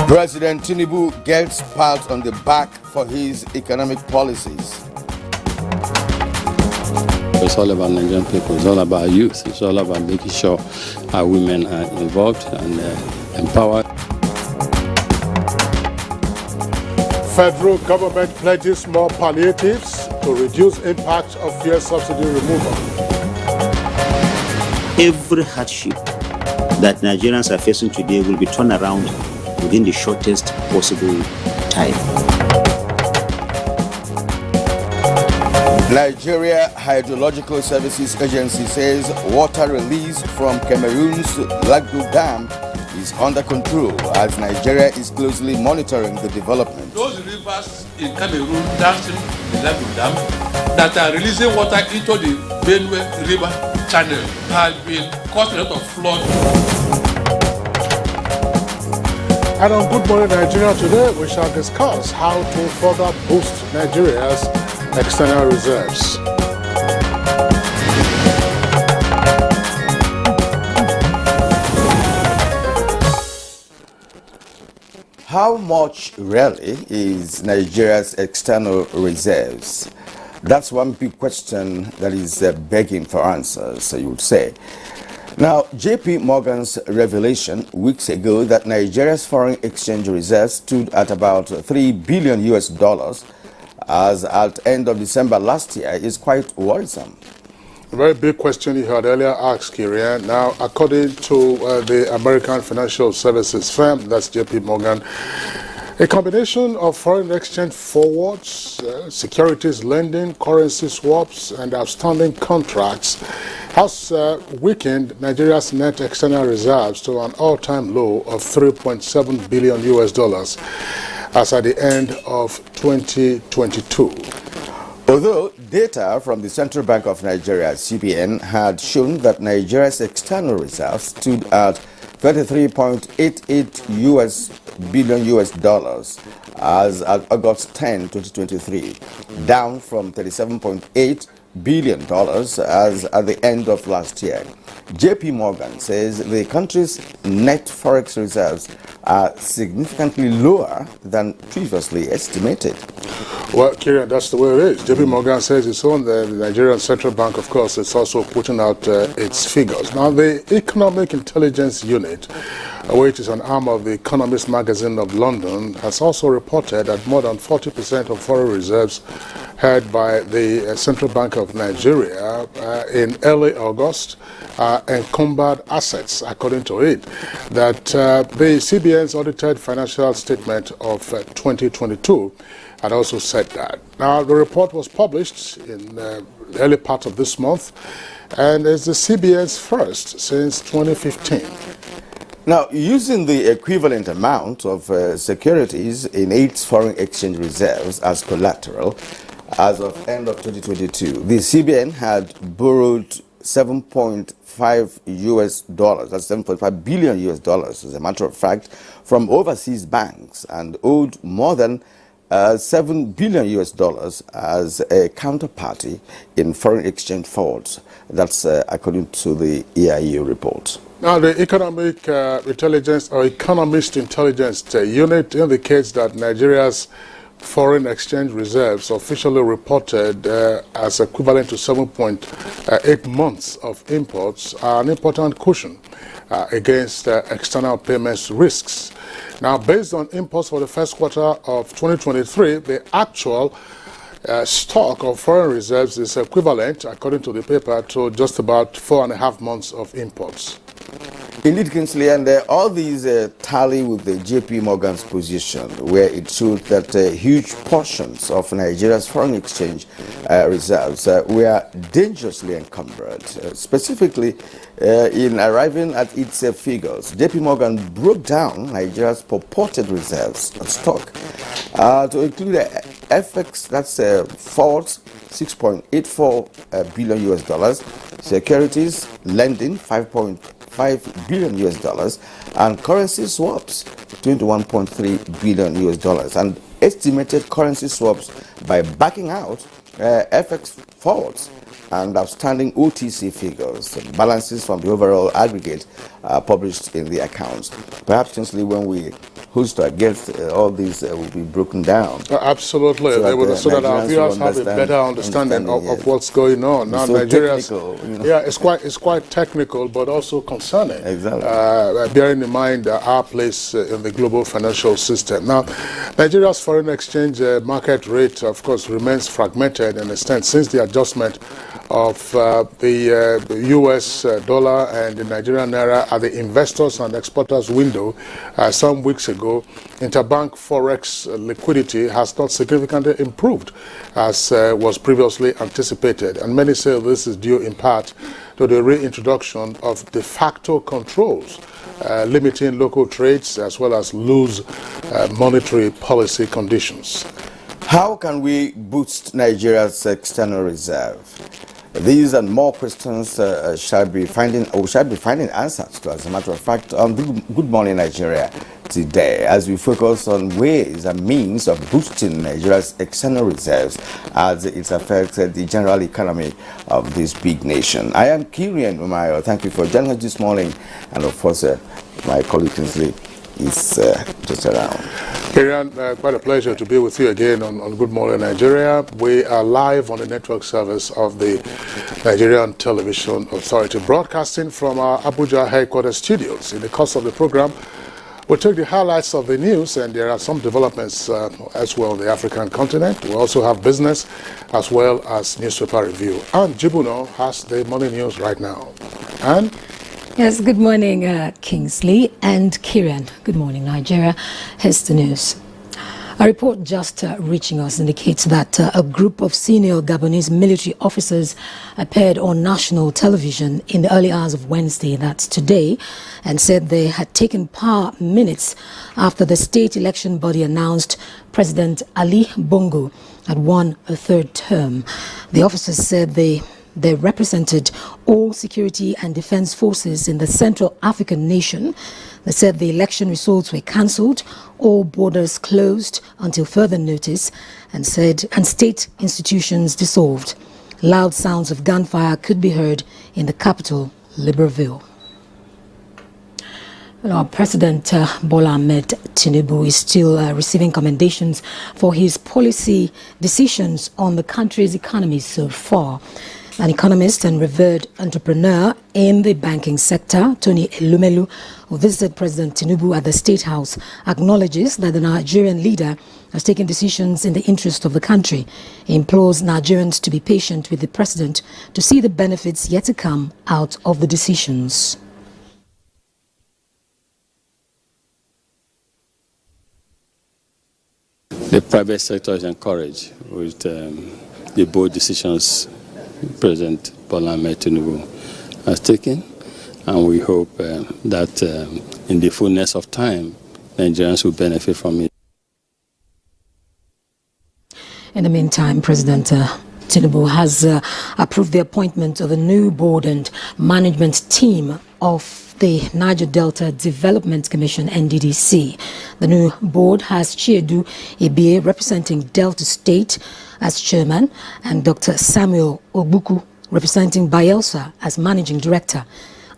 President Tinubu gets pat on the back for his economic policies. It's all about Nigerian people. It's all about youth. It's all about making sure our women are involved and empowered. Federal government pledges more palliatives to reduce impact of fuel subsidy removal. Every hardship that Nigerians are facing today will be turned around within the shortest possible time. Nigeria Hydrological Services Agency says water release from Cameroon's Lagdo Dam is under control as Nigeria is closely monitoring the development. Those rivers in Cameroon dancing the Lagdo Dam that are releasing water into the Benue River channel have been causing a lot of flood. And on Good Morning Nigeria today, we shall discuss how to further boost Nigeria's external reserves. How much really is Nigeria's external reserves? That's one big question that is begging for answers, you would say. Now, JP Morgan's revelation weeks ago that Nigeria's foreign exchange reserves stood at about $3 billion as at end of December last year is quite worrisome. A very big question you had earlier asked, Kirian. Now, according to the American financial services firm, that's JP Morgan, a combination of foreign exchange forwards, securities lending, currency swaps, and outstanding contracts has weakened Nigeria's net external reserves to an all-time low of $3.7 billion as at the end of 2022. Although data from the Central Bank of Nigeria, CBN, had shown that Nigeria's external reserves stood at $33.88 billion as at August 10, 2023, down from $37.8 billion as at the end of last year. JP Morgan says the country's net forex reserves are significantly lower than previously estimated. Well, Kieran, that's the way it is. JP Morgan says its own. The Nigerian Central Bank, of course, is also putting out its figures. Now, the Economic Intelligence Unit, which is an arm of the Economist magazine of London, has also reported that more than 40% of foreign reserves held by the Central Bank of Nigeria in early August are encumbered assets, according to it. That the CBN's audited financial statement of 2022 had also said that. Now, the report was published in the early part of this month and is the CBN's first since 2015. Now, using the equivalent amount of securities in its foreign exchange reserves as collateral, as of end of 2022, the CBN had borrowed $7.5 that's $7.5 billion as a matter of fact, from overseas banks and owed more than $7 billion as a counterparty in foreign exchange forwards. That's according to the EIU report. Now, the Economic Intelligence or Economist Intelligence Unit indicates that Nigeria's foreign exchange reserves officially reported as equivalent to 7.8 months of imports are an important cushion against external payments risks. Now, based on imports for the first quarter of 2023, the actual stock of foreign reserves is equivalent, according to the paper, to just about 4.5 months of imports. Indeed, Kingsley, and all these tally with the JP Morgan's position, where it showed that huge portions of Nigeria's foreign exchange reserves were dangerously encumbered. Specifically, in arriving at its figures, JP Morgan broke down Nigeria's purported reserves of stock to include FX, that's forwards, $6.84 billion, securities lending, $5.5 billion, and currency swaps, $21.3 billion, and estimated currency swaps by backing out FX forwards and outstanding OTC figures, balances from the overall aggregate published in the accounts. Perhaps, Kingsley, when we who's to against all these will be broken down. Absolutely, so that our viewers have a better understanding of what's going on. Now, so Nigeria's, technical, it's quite technical, but also concerning. Exactly. Bearing in mind our place in the global financial system. Now, Nigeria's foreign exchange market rate, of course, remains fragmented in a sense since the adjustment of the US dollar and the Nigerian naira at the investors and exporters window some weeks ago. Interbank forex liquidity has not significantly improved as was previously anticipated, and many say this is due in part to the reintroduction of de facto controls limiting local trades as well as loose monetary policy conditions. How can we boost Nigeria's external reserve? These and more questions shall be finding answers to, as a matter of fact, on Good Morning Nigeria today, as we focus on ways and means of boosting Nigeria's external reserves as it affects the general economy of this big nation. I am Kirian Umayo. Thank you for joining us this morning, and of course, my colleague Kingsley is just around. Kirian, quite a pleasure to be with you again on Good Morning Nigeria. We are live on the network service of the Nigerian Television Authority, broadcasting from our Abuja headquarters studios. In the course of the program, we'll take the highlights of the news, and there are some developments as well on the African continent. We also have business as well as newspaper review. And Jibuno has the morning news right now. And yes, good morning, Kingsley and Kirian. Good morning, Nigeria. Here's the news. A report just reaching us indicates that a group of senior Gabonese military officers appeared on national television in the early hours of Wednesday, that's today, and said they had taken power minutes after the state election body announced President Ali Bongo had won a third term. The officers said they represented all security and defense forces in the Central African nation. They said the election results were cancelled, all borders closed until further notice, and state institutions dissolved. Loud sounds of gunfire could be heard in the capital, Libreville. Well, President Bola Ahmed Tinubu is still receiving commendations for his policy decisions on the country's economy so far. An economist and revered entrepreneur in the banking sector, Tony Elumelu, who visited President Tinubu at the State House, acknowledges that the Nigerian leader has taken decisions in the interest of the country. He implores Nigerians to be patient with the president to see the benefits yet to come out of the decisions. The private sector is encouraged with the bold decisions President Bola Ahmed Tinubu has taken, and we hope that in the fullness of time, Nigerians will benefit from it. In the meantime, President Tinubu has approved the appointment of a new board and management team of the Niger Delta Development Commission, NDDC. The new board has Chiedu Ebie representing Delta State as chairman, and Dr. Samuel Ogbuku representing Bayelsa as managing director.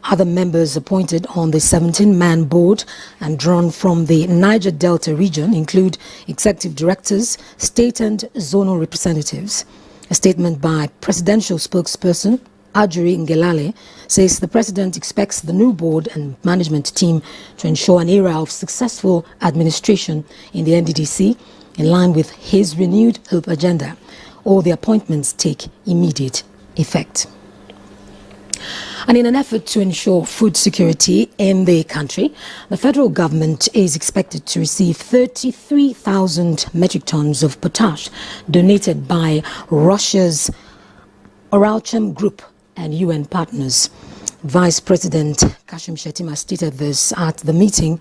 Other members appointed on the 17-man board and drawn from the Niger Delta region include executive directors, state and zonal representatives. A statement by presidential spokesperson Ajuri Ngelale says the president expects the new board and management team to ensure an era of successful administration in the NDDC in line with his renewed hope agenda. All the appointments take immediate effect. And in an effort to ensure food security in the country, the federal government is expected to receive 33,000 metric tons of potash donated by Russia's Uralchem Group and UN partners. Vice President Kashim Shettima stated this at a meeting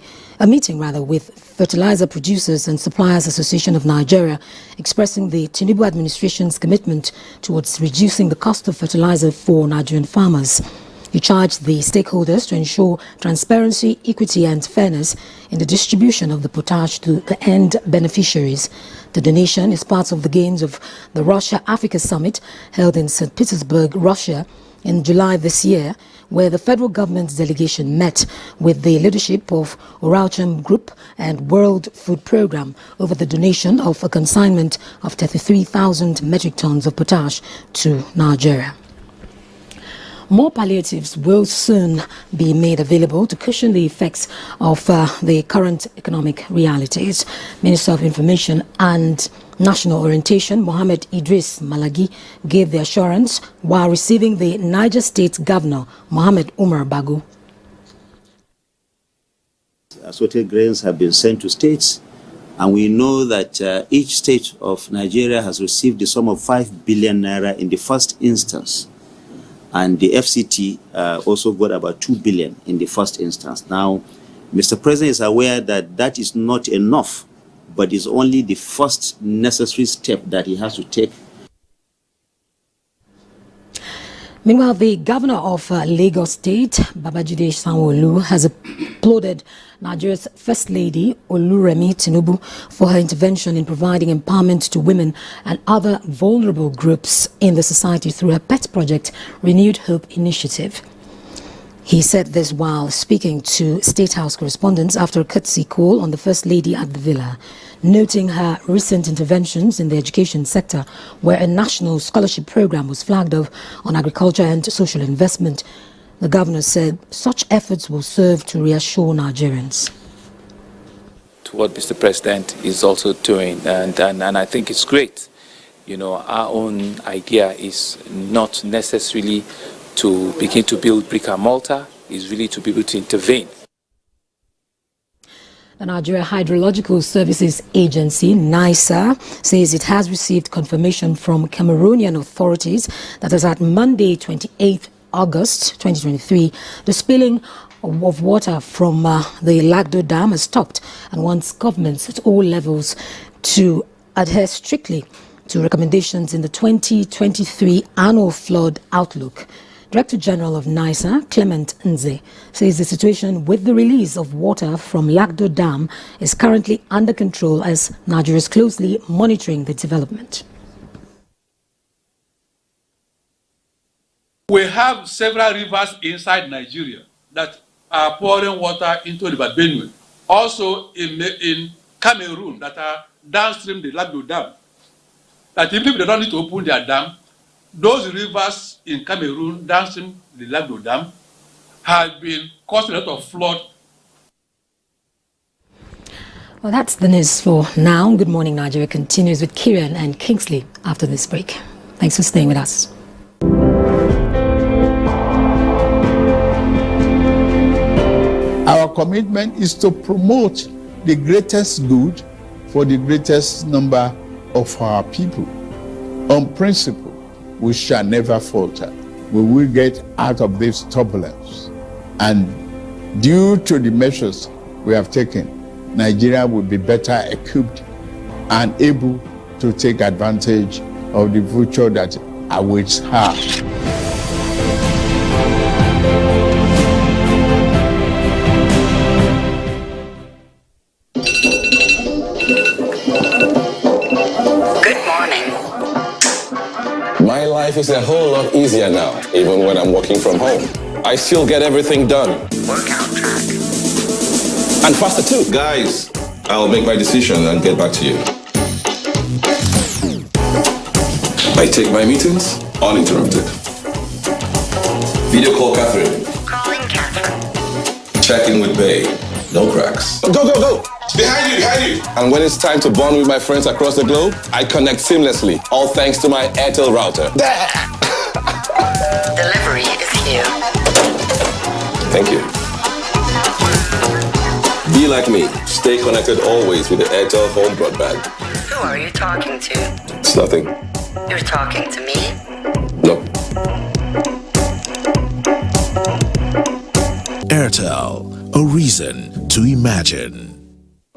with Fertilizer Producers and Suppliers Association of Nigeria, expressing the Tinubu administration's commitment towards reducing the cost of fertilizer for Nigerian farmers. He charged the stakeholders to ensure transparency, equity and fairness in the distribution of the potash to the end beneficiaries. The donation is part of the gains of the Russia-Africa Summit held in St. Petersburg, Russia, in July this year, where the federal government's delegation met with the leadership of Oralcham Group and World Food Programme over the donation of a consignment of 33,000 metric tons of potash to Nigeria. More palliatives will soon be made available to cushion the effects of the current economic realities. Minister of Information and National Orientation, Mohammed Idris Malagi, gave the assurance while receiving the Niger State Governor, Mohammed Umar Bago. Assorted grains have been sent to states, and we know that each state of Nigeria has received the sum of 5 billion naira in the first instance. And the FCT also got about 2 billion in the first instance. Now, Mr. President is aware that that is not enough, but is only the first necessary step that he has to take. Meanwhile, the governor of Lagos State, Babajide Sanwo-Olu, has applauded Nigeria's First Lady, Oluremi Tinubu, for her intervention in providing empowerment to women and other vulnerable groups in the society through her pet project, Renewed Hope Initiative. He said this while speaking to State House correspondents after a courtesy call on the First Lady at the villa, noting her recent interventions in the education sector, where a national scholarship program was flagged off on agriculture and social investment. The governor said such efforts will serve to reassure Nigerians. To what Mr. President is also doing, and I think it's great. You know, our own idea is not necessarily to begin to build brick and mortar, is really to be able to intervene. The Nigeria Hydrological Services Agency, NISA, says it has received confirmation from Cameroonian authorities that as at Monday, 28th August 2023, the spilling of water from the Lagdo Dam has stopped and wants governments at all levels to adhere strictly to recommendations in the 2023 annual flood outlook. Director General of NISA, Clement Nze, says the situation with the release of water from Lagdo Dam is currently under control as Nigeria is closely monitoring the development. We have several rivers inside Nigeria that are pouring water into the Benue. Also in Cameroon that are downstream the Lagdo Dam. That even if they don't need to open their dam, those rivers in Cameroon downstream the Lagdo Dam have been causing a lot of flood. Well, that's the news for now. Good Morning Nigeria continues with Kieran and Kingsley after this break. Thanks for staying with us. Our commitment is to promote the greatest good for the greatest number of our people. On principle, we shall never falter. We will get out of this turbulence. And due to the measures we have taken, Nigeria will be better equipped and able to take advantage of the future that awaits her. My life is a whole lot easier now, even when I'm working from home. I still get everything done. Workout track. And faster too. Guys, I'll make my decision and get back to you. I take my meetings uninterrupted. Video call Catherine. Calling Catherine. Check in with Bay. No cracks. Go, go, go! Behind you, behind you! And when it's time to bond with my friends across the globe, I connect seamlessly, all thanks to my Airtel router. Delivery is here. Thank you. Be like me. Stay connected always with the Airtel home broadband. Who are you talking to? It's nothing. You're talking to me? No. Airtel, a reason to imagine.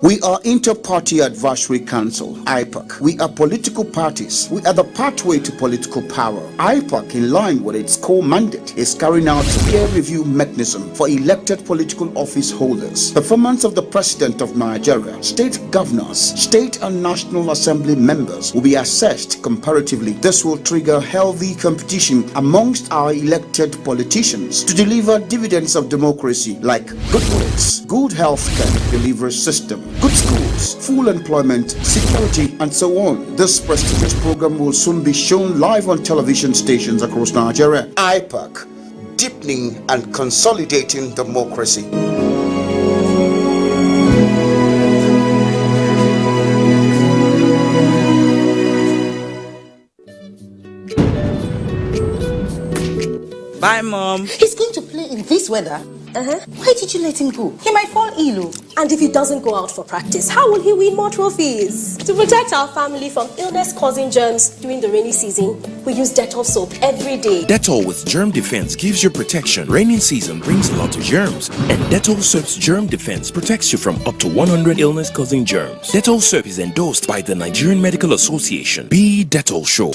We are Inter-Party Advisory Council, IPAC. We are political parties. We are the pathway to political power. IPAC, in line with its core mandate, is carrying out a peer review mechanism for elected political office holders. Performance of the President of Nigeria, state governors, state and National Assembly members will be assessed comparatively. This will trigger healthy competition amongst our elected politicians to deliver dividends of democracy like good roads, good healthcare delivery system, good schools, full employment, security, and so on. This prestigious program will soon be shown live on television stations across Nigeria. IPAC, deepening and consolidating democracy. Bye, Mom. He's going to play in this weather. Why did you let him go? He might fall ill. And if he doesn't go out for practice, how will he win more trophies? To protect our family from illness-causing germs during the rainy season, we use Dettol soap every day. Dettol with Germ Defense gives you protection. Raining season brings a lot of germs, and Dettol soap's Germ Defense protects you from up to 100 illness-causing germs. Dettol soap is endorsed by the Nigerian Medical Association. Be Dettol Show.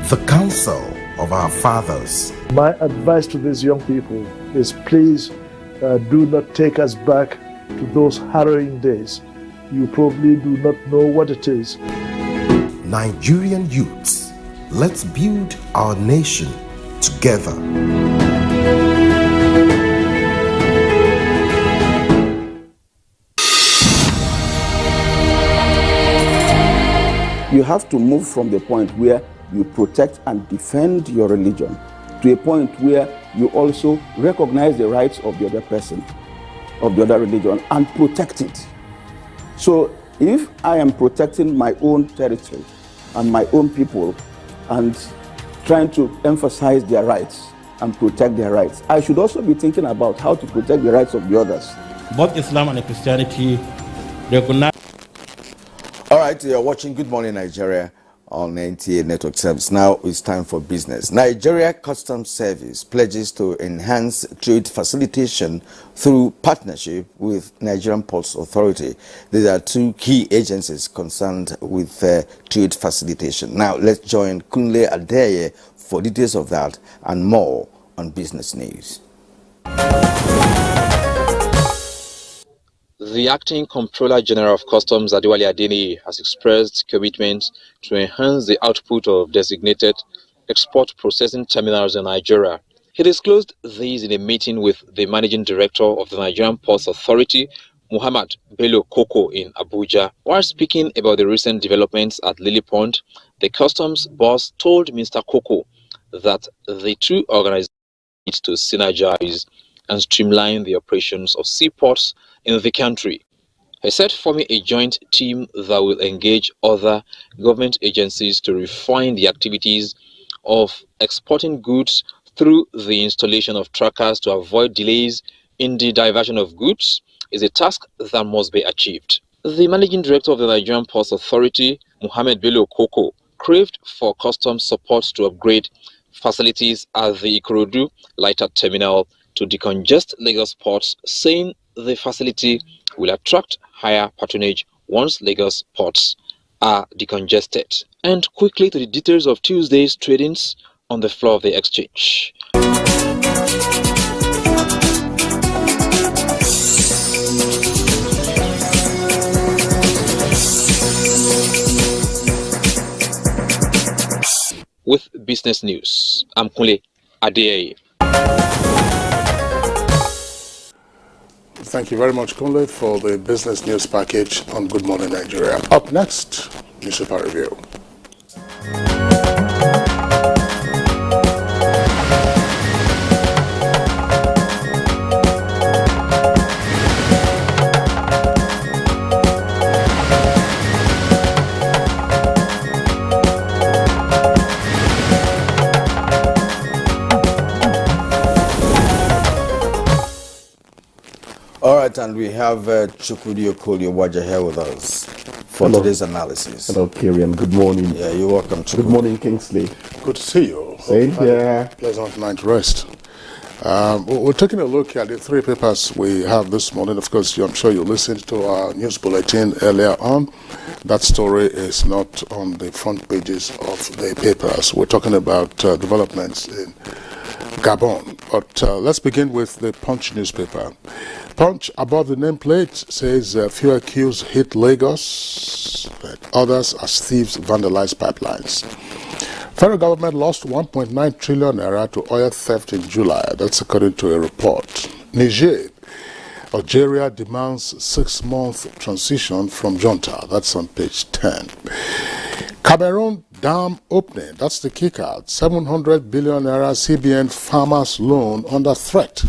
The Council of Our Fathers. My advice to these young people is please do not take us back to those harrowing days. You probably do not know what it is. Nigerian youths, let's build our nation together. You have to move from the point where you protect and defend your religion to a point where you also recognize the rights of the other person, of the other religion, and protect it. So if I am protecting my own territory and my own people and trying to emphasize their rights and protect their rights, I should also be thinking about how to protect the rights of the others. Both Islam and Christianity recognize. All right, you're watching Good Morning Nigeria on NTA Network Service. Now it's time for business. Nigeria Customs Service pledges to enhance trade facilitation through partnership with Nigerian Ports Authority. These are two key agencies concerned with trade facilitation. Now let's join Kunle Adeye for details of that and more on business news. The Acting Comptroller General of Customs, Adewale Adeniyi, has expressed commitment to enhance the output of designated export processing terminals in Nigeria. He disclosed these in a meeting with the Managing Director of the Nigerian Ports Authority, Muhammad Bello Koko, in Abuja. While speaking about the recent developments at Lily Pond, the customs boss told Mr. Koko that the two organizations need to synergize and streamline the operations of seaports in the country. He said forming a joint team that will engage other government agencies to refine the activities of exporting goods through the installation of trackers to avoid delays in the diversion of goods is a task that must be achieved. The Managing Director of the Nigerian Ports Authority, Muhammad Bello Koko, craved for customs support to upgrade facilities at the Ikorodu lighter terminal to decongest Lagos ports, saying the facility will attract higher patronage once Lagos ports are decongested. And quickly to the details of Tuesday's tradings on the floor of the exchange. With business news, I'm Kunle Adeye. Thank you very much, Kunle, for the business news package on Good Morning Nigeria. Up next, Newspaper Review. All right, and we have Chukwudi Okolie-Waja here with us for today's analysis. Hello, Kirian. Good morning. Yeah, you're welcome, Chukwudi. Good morning, Kingsley. Good to see you. Same here. Pleasant night rest. We're taking a look at the three papers we have this morning. Of course, I'm sure you listened to our news bulletin earlier on. That story is not on the front pages of the papers. We're talking about developments in Gabon. But let's begin with the Punch newspaper. Punch, above the nameplate, says few accused hit Lagos, others as thieves vandalize pipelines. Federal government lost 1.9 trillion naira to oil theft in July. That's according to a report. Niger, Algeria demands 6-month transition from junta. That's on page 10. Cameroon dam opening. That's the kicker. 700 billion naira CBN farmers loan under threat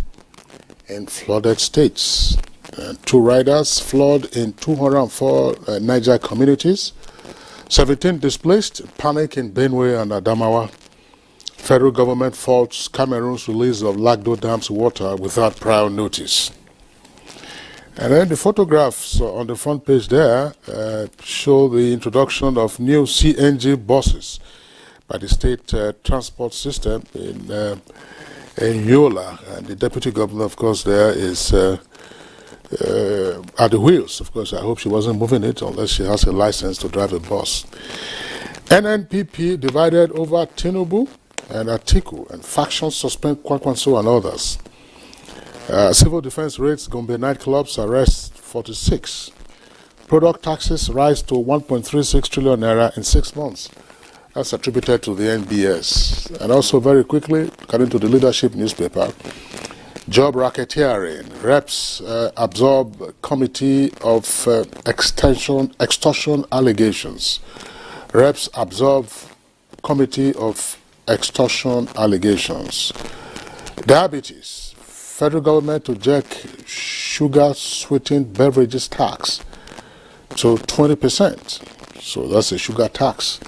in flooded states. 2 riders flood in 204 Niger communities. 17 displaced, panic in Benue and Adamawa. Federal government faults Cameroon's release of Lagdo Dam's water without prior notice. And then the photographs on the front page there show the introduction of new CNG buses by the state transport system in Yola. And the deputy governor, of course, there is at the wheels. Of course, I hope she wasn't moving it unless she has a license to drive a bus. NNPP divided over Tinubu and Atiku, and factions suspend Kwankwaso and others. Civil defense raids Gombe nightclubs, arrests 46. Product taxes rise to 1.36 trillion naira in 6 months. That's attributed to the NBS. And also very quickly, according to the Leadership newspaper, job racketeering. Reps absorb committee of extortion allegations. Reps absorb committee of extortion allegations. Diabetes. Federal government to jerk sugar sweetened beverages tax to 20%. So that's a sugar tax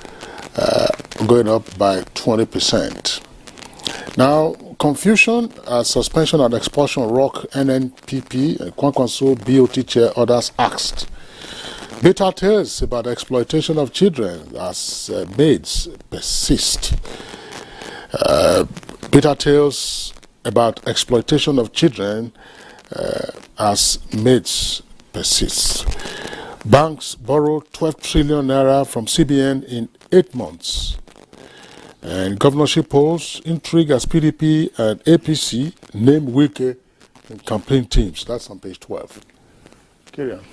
going up by 20%. Now, confusion, suspension and expulsion rock NNPP, Kwankwaso BOT chair, others asked. Bitter tales about exploitation of children as maids persist. Bitter tales about exploitation of children as maids persist. Banks borrow 12 trillion naira from CBN in 8 months. And governorship polls intrigue as PDP and APC name Wike in campaign teams. That's on page 12. Carry on.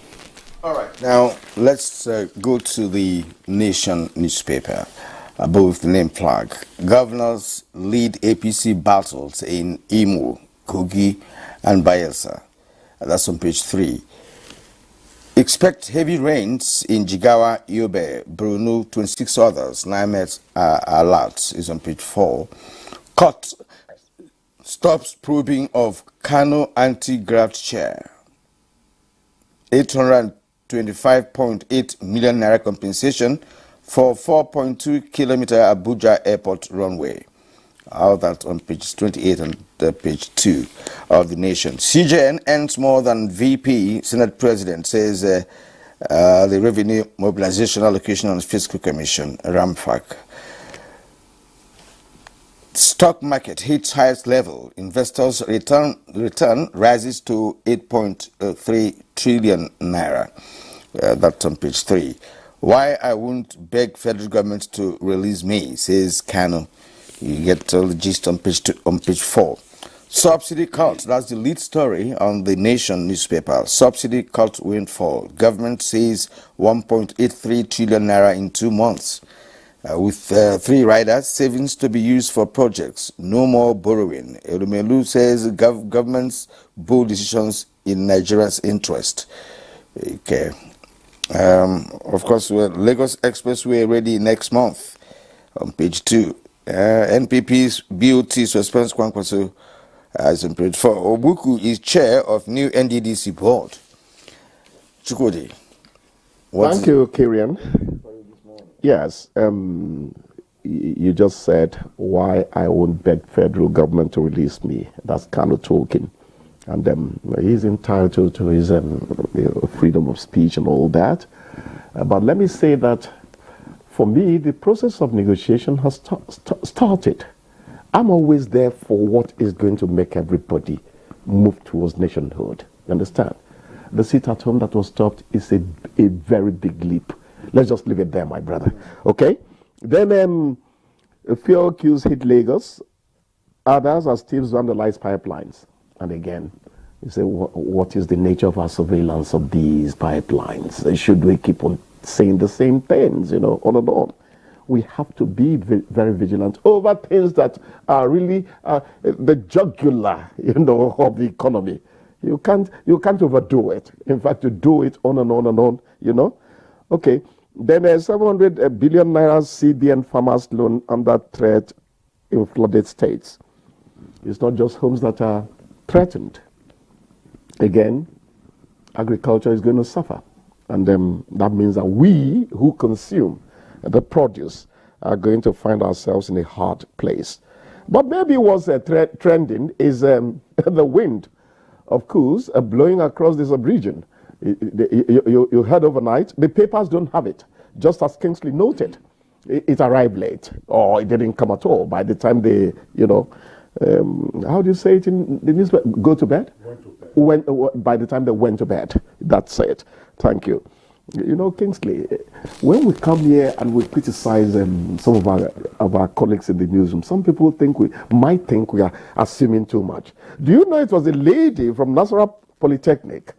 All right. Now, let's go to the Nation newspaper. Above the name flag, governors lead APC battles in Imo, Kogi, and Bayelsa. That's on page 3. Expect heavy rains in Jigawa, Yobe, Brunei, 26 others. NIMET alert is on page 4. Court stops probing of Kano anti-graft chair. 825.8 million naira compensation for 4.2 kilometer Abuja Airport runway. All that on page 28 and page 2 of the Nation. CJN earns more than VP, Senate President, says the Revenue Mobilization Allocation and Fiscal Commission, RAMFAC. Stock market hits highest level. Investors' return rises to 8.3 trillion naira. That's on page 3. Why I won't beg federal government to release me, says Kano. You get all the gist on page 4. Subsidy cut, that's the lead story on the Nation newspaper. Subsidy cut windfall. Government says 1.83 trillion naira in 2 months. With 3 riders, savings to be used for projects. No more borrowing. Elumelu says government's bold decisions in Nigeria's interest. Okay. Of course, Lagos Expressway ready next month on page 2. NPP's BOT suspends Kwankwaso as on page 4. Obuku is chair of new NDDC board. Chukwudi. Thank you, Kirian. Yes, you just said why I won't beg federal government to release me. That's kind of talking. And he's entitled to his freedom of speech and all that. But let me say that for me, the process of negotiation has started. I'm always there for what is going to make everybody move towards nationhood. You understand? The seat at home that was stopped is a very big leap. Let's just leave it there, my brother. Okay? Then a few accused hit Lagos. Others are still vandalized pipelines. And again, you say, what is the nature of our surveillance of these pipelines? Should we keep on saying the same things, on and on? We have to be very vigilant over things that are really the jugular, of the economy. You can't overdo it. In fact, you do it on and on and on, Okay. Then 700 billion naira CBN farmers loan under threat in flooded states. It's not just homes that are threatened. Again, agriculture is going to suffer. And that means that we who consume the produce are going to find ourselves in a hard place. But maybe what's trending is the wind of course blowing across this region. You heard overnight, the papers don't have it. Just as Kingsley noted, it arrived late, or it didn't come at all by the time they, how do you say it in the newspaper? Go to bed? Went to bed. By the time they went to bed. That's it. Thank you. Kingsley, when we come here and we criticize some of our colleagues in the newsroom, some people might think we are assuming too much. Do you know it was a lady from Nasarawa Polytechnic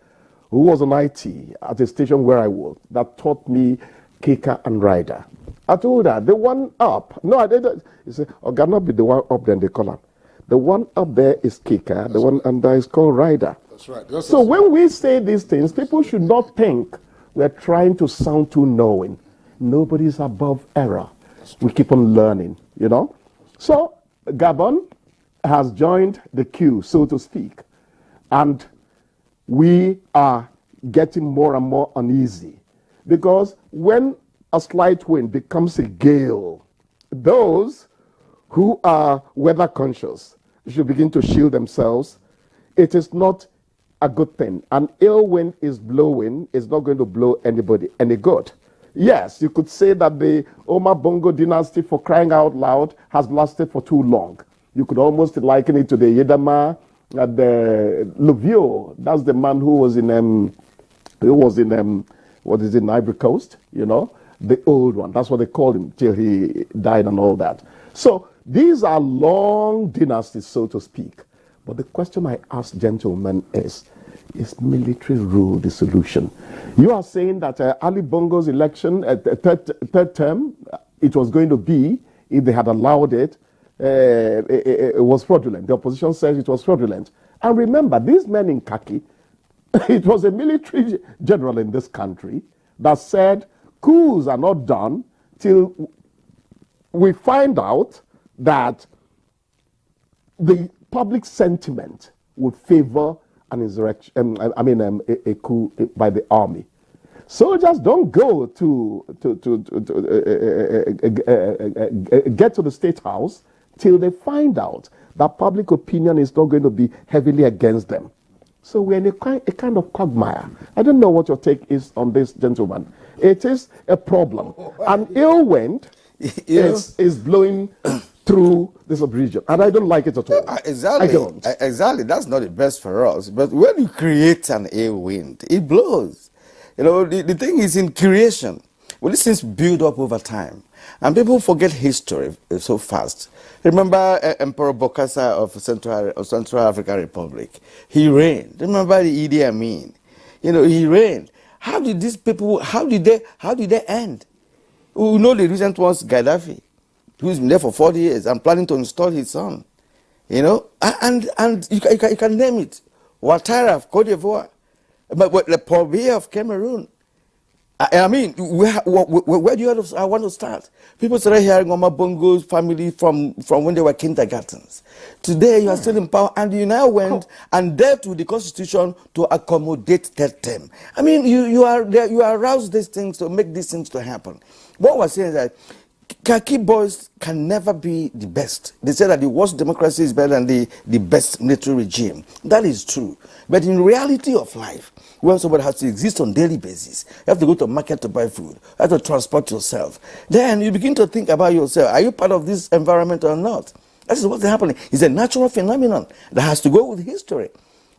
who was on IT at a station where I worked that taught me kicker and rider? I told her, the one up. No, I didn't. He said, cannot be the one up there in the column. The one up there is kicker, the one under is called rider. That's right. So when we say these things, people should not think we're trying to sound too knowing. Nobody's above error. We keep on learning, So Gabon has joined the queue, so to speak. And we are getting more and more uneasy. Because when a slight wind becomes a gale, those who are weather conscious should begin to shield themselves. It is not a good thing. An ill wind is blowing, is not going to blow anybody any good. Yes, you could say that the Omar Bongo dynasty, for crying out loud, has lasted for too long. You could almost liken it to the Yedama, the Luvio. That's the man who was in Ivory Coast, the old one. That's what they called him till he died and all that. So these are long dynasties, so to speak. But the question I ask gentlemen is military rule the solution? You are saying that Ali Bongo's election, third term, it was going to be, if they had allowed it, it was fraudulent. The opposition says it was fraudulent. And remember, these men in khaki, it was a military general in this country that said coups are not done till we find out that the public sentiment would favor an insurrection, a coup by the army. Soldiers don't go to get to the State House till they find out that public opinion is not going to be heavily against them. So we're in a kind of quagmire. I don't know what your take is on this, gentlemen. It is a problem. An ill wind is blowing through this region, and I don't like it at all. Exactly. I don't. Exactly. That's not the best for us. But when you create an ill wind, it blows. The thing is in creation. Well, these things build up over time, and people forget history so fast. Remember Emperor Bokassa of Central African Republic? He reigned. Remember the Idi Amin? He reigned. How did these people? How did they end? We know the recent ones, Gaddafi, who's been there for 40 years and planning to install his son. And you can name it. Ouattara of Cote d'Ivoire, but the Paul Biya of Cameroon. I mean, where do you want to start? People started hearing Omar Bongo's family from when they were kindergartens. Today, you are still in power, and you now went and dealt with the Constitution to accommodate that term. I mean, you arouse these things to make these things to happen. What we're saying is that khaki boys can never be the best. They say that the worst democracy is better than the best military regime. That is true. But in reality of life, when somebody has to exist on a daily basis, you have to go to a market to buy food, you have to transport yourself. Then you begin to think about yourself. Are you part of this environment or not? That is what's happening. It's a natural phenomenon that has to go with history.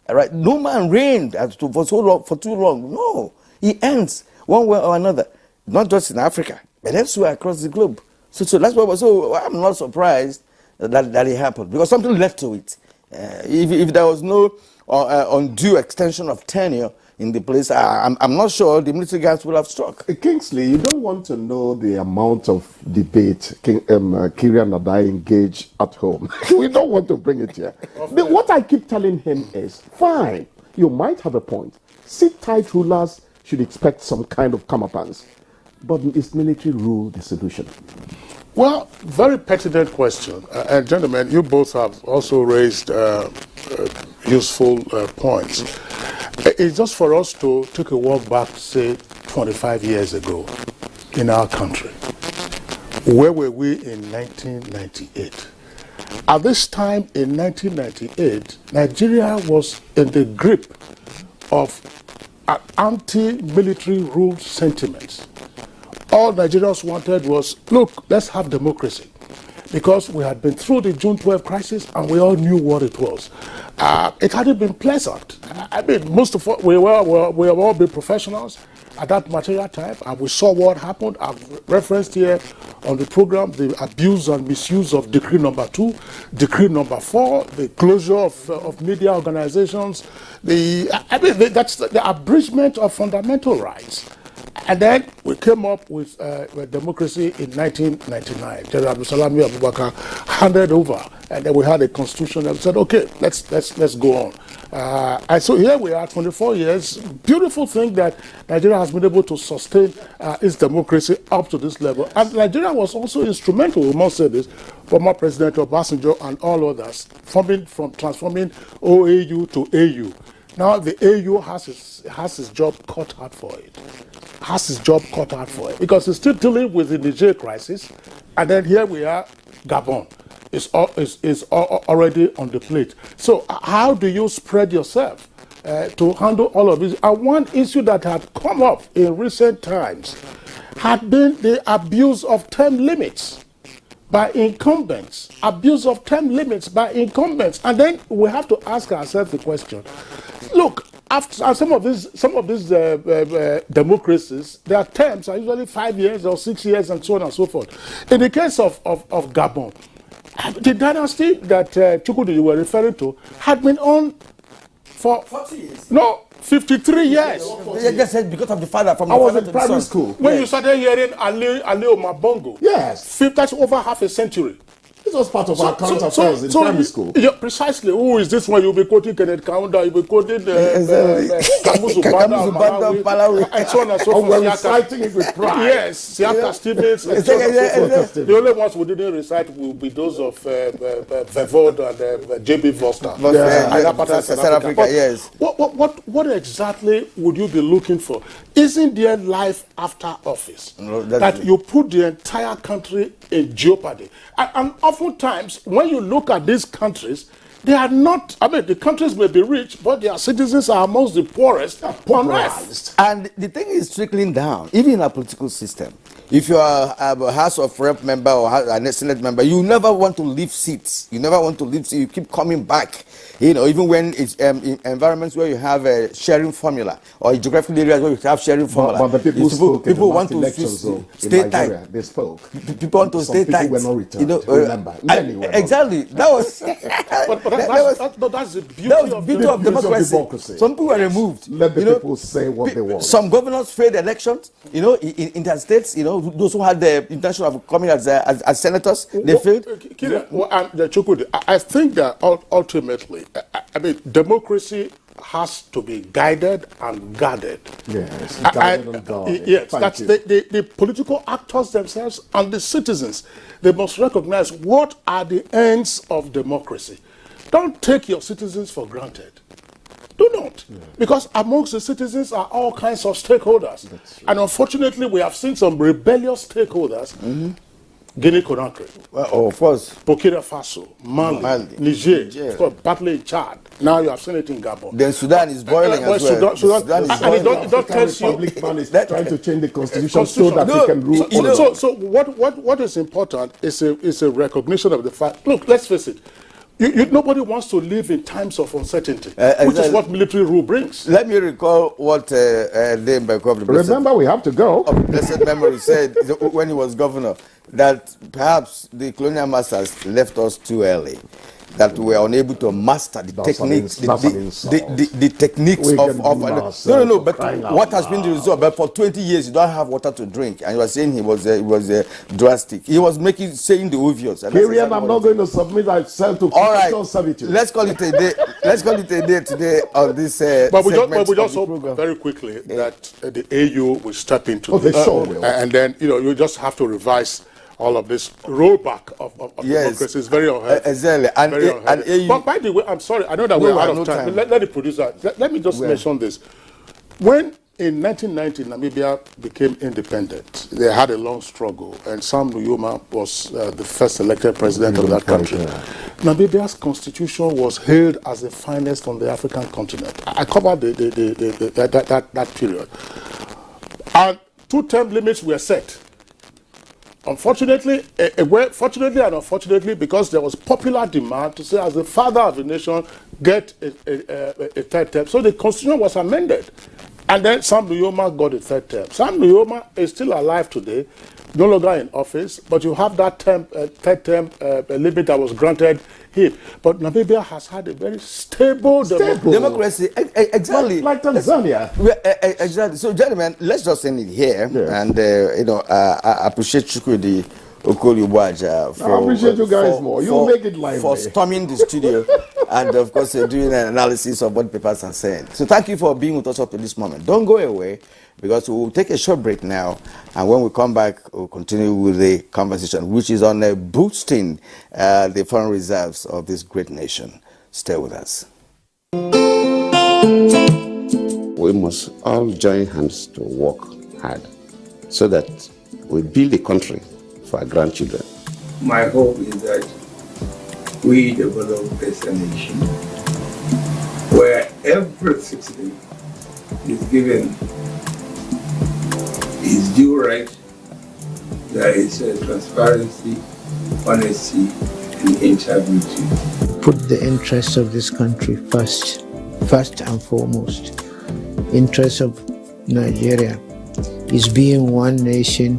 All right? No man reigned for too long. No. He ends one way or another. Not just in Africa, but elsewhere across the globe. So that's why. So I'm not surprised that it happened, because something led to it. If there was no undue extension of tenure in the place, I'm not sure the military guards would have struck. Kingsley, you don't want to know the amount of debate Kyrian and I engage at home. We don't want to bring it here. What I keep telling him is, fine, you might have a point. Sit tight rulers should expect some kind of comeuppance. But is military rule the solution? Well, very pertinent question. And gentlemen, you both have also raised useful points. It's just for us to take a walk back, say, 25 years ago in our country. Where were we in 1998? At this time in 1998, Nigeria was in the grip of an anti-military rule sentiment. All Nigerians wanted was, look, let's have democracy. Because we had been through the June 12 crisis and we all knew what it was. It hadn't been pleasant. I mean, most of us, we have all been professionals at that material time, and we saw what happened. I've referenced here on the program the abuse and misuse of Decree Number 2, Decree Number 4, the closure of media organizations, that's the abridgment of fundamental rights. And then we came up with democracy in 1999. General Abdulsalami Abubakar handed over, and then we had a constitution that said, okay, let's go on. And so here we are, 24 years. Beautiful thing that Nigeria has been able to sustain its democracy up to this level. And Nigeria was also instrumental, we must say this, former President Obasanjo and all others, transforming OAU to AU. Now the AU has his job cut out for it. Because it's still dealing with the Niger crisis, and then here we are, Gabon is already on the plate. So how do you spread yourself to handle all of this? And one issue that had come up in recent times had been the abuse of term limits by incumbents. And then we have to ask ourselves the question, look, after some of these democracies, their terms are usually 5 years or 6 years and so on and so forth. In the case of Gabon, the dynasty that Chukwudi you were referring to had been on for 40 years. No, 53 years. Yes, because of the father from I was in primary school. When you started hearing Ali Omabongo, yes, that's over half a century. This was part of our current affairs in primary school. Yeah, precisely. Who is this one? You'll be quoting Kenneth Kaunda, you'll be quoting Kamuzu Banda, Malawi, and so on and so forth. We're reciting it with pride. Yes, Siaka Stevens, and so on and so forth. The only ones we didn't recite will be those of Vevod and J.B. Foster. South Africa, yes. What exactly would you be looking for? Isn't there life after office? No, that you put the entire country in jeopardy? And oftentimes, when you look at these countries, they are not, I mean, the countries may be rich, but their citizens are amongst the poorest on earth. And the thing is trickling down, even in our political system. If you are a House of Rep member or a Senate member, you never want to leave seats. You keep coming back. You know, even when it's in environments where you have a sharing formula, or geographical areas where you have sharing formula. But the people want to stay tight. They spoke. People want to stay tight. People were not returned. Remember, exactly. That was. but that's the beauty of democracy. Some people were removed. Let the people say what they want. Some governors failed elections. You know, in their states. You know, those who had the intention of coming as senators, they failed. I think that ultimately, I mean, democracy has to be guided and guarded. Yes, guided and guarded. Yes, that's the political actors themselves and the citizens. They must recognize what are the ends of democracy. Don't take your citizens for granted. Do not. Yeah. Because amongst the citizens are all kinds of stakeholders. And unfortunately, we have seen some rebellious stakeholders Guinea-Conakry. Well, of course. Burkina Faso, Mali, Niger, of course, partly in Chad. Now you have seen it in Gabon. Then Sudan is boiling as well. Sudan is boiling. And it don't tell you. Man is trying to change the constitution so that they can rule. So what is important is a recognition of the fact. Look, let's face it. Nobody wants to live in times of uncertainty, which is what military rule brings. Let me recall what Dame Bekov, remember, we have to go. Of blessed memory said when he was governor, that perhaps the colonial masters left us too early, that we were unable to master the techniques, the techniques of but what has been the result? But for 20 years, you don't have water to drink, and you were saying he was drastic. He was saying the obvious. Kyrian, I'm not going to submit myself to political servitude. Let's call it a day. Let's call it a day today on this. But we just hope very quickly that the AU will step into this, and then you just have to revise all of this rollback of democracy is very unhealthy. Exactly. But by the way, I'm sorry, I know that we're out of time. Let the producer, let me just mention this. When in 1990 Namibia became independent, they had a long struggle, and Sam Nujoma was the first elected president of that country. Namibia's constitution was hailed as the finest on the African continent. I covered that period. And 2-term limits were set. Unfortunately, fortunately and unfortunately, because there was popular demand to say, as the father of the nation, get a third term. So the constitution was amended. And then Sam Nujoma got a third term. Sam Nujoma is still alive today, no longer in office, but you have that third term limit that was granted him. But Namibia has had a very stable democracy. Exactly. Like Tanzania. Exactly. So, gentlemen, let's just end it here. Yes. And, I appreciate Chukwudi Okoli-Buaja I appreciate you guys more. You make it lively. For storming the studio and, of course, doing an analysis of what papers are saying. So thank you for being with us up to this moment. Don't go away, because we'll take a short break now. And when we come back, we'll continue with the conversation, which is on boosting the foreign reserves of this great nation. Stay with us. We must all join hands to work hard so that we build a country for our grandchildren. My hope is that we develop as a nation where every citizen is given his due right. There is transparency, honesty, and integrity. Put the interests of this country first and foremost. Interests of Nigeria is being one nation,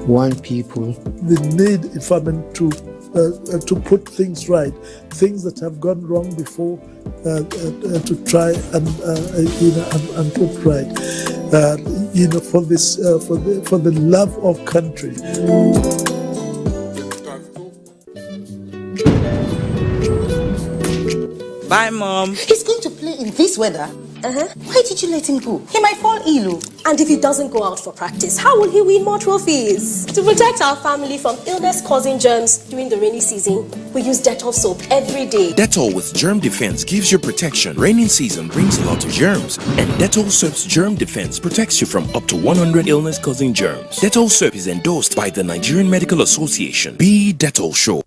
one people. The need, if I mean, to put things right, things that have gone wrong before, to try and put right. For this, for the love of country. Bye, Mom. He's going to play in this weather. Why did you let him go? He might fall ill. And if he doesn't go out for practice, how will he win more trophies? To protect our family from illness-causing germs during the rainy season, we use Dettol soap every day. Dettol with Germ Defense gives you protection. Raining season brings a lot of germs, and Dettol soap's Germ Defense protects you from up to 100 illness-causing germs. Dettol soap is endorsed by the Nigerian Medical Association. Be Dettol Show.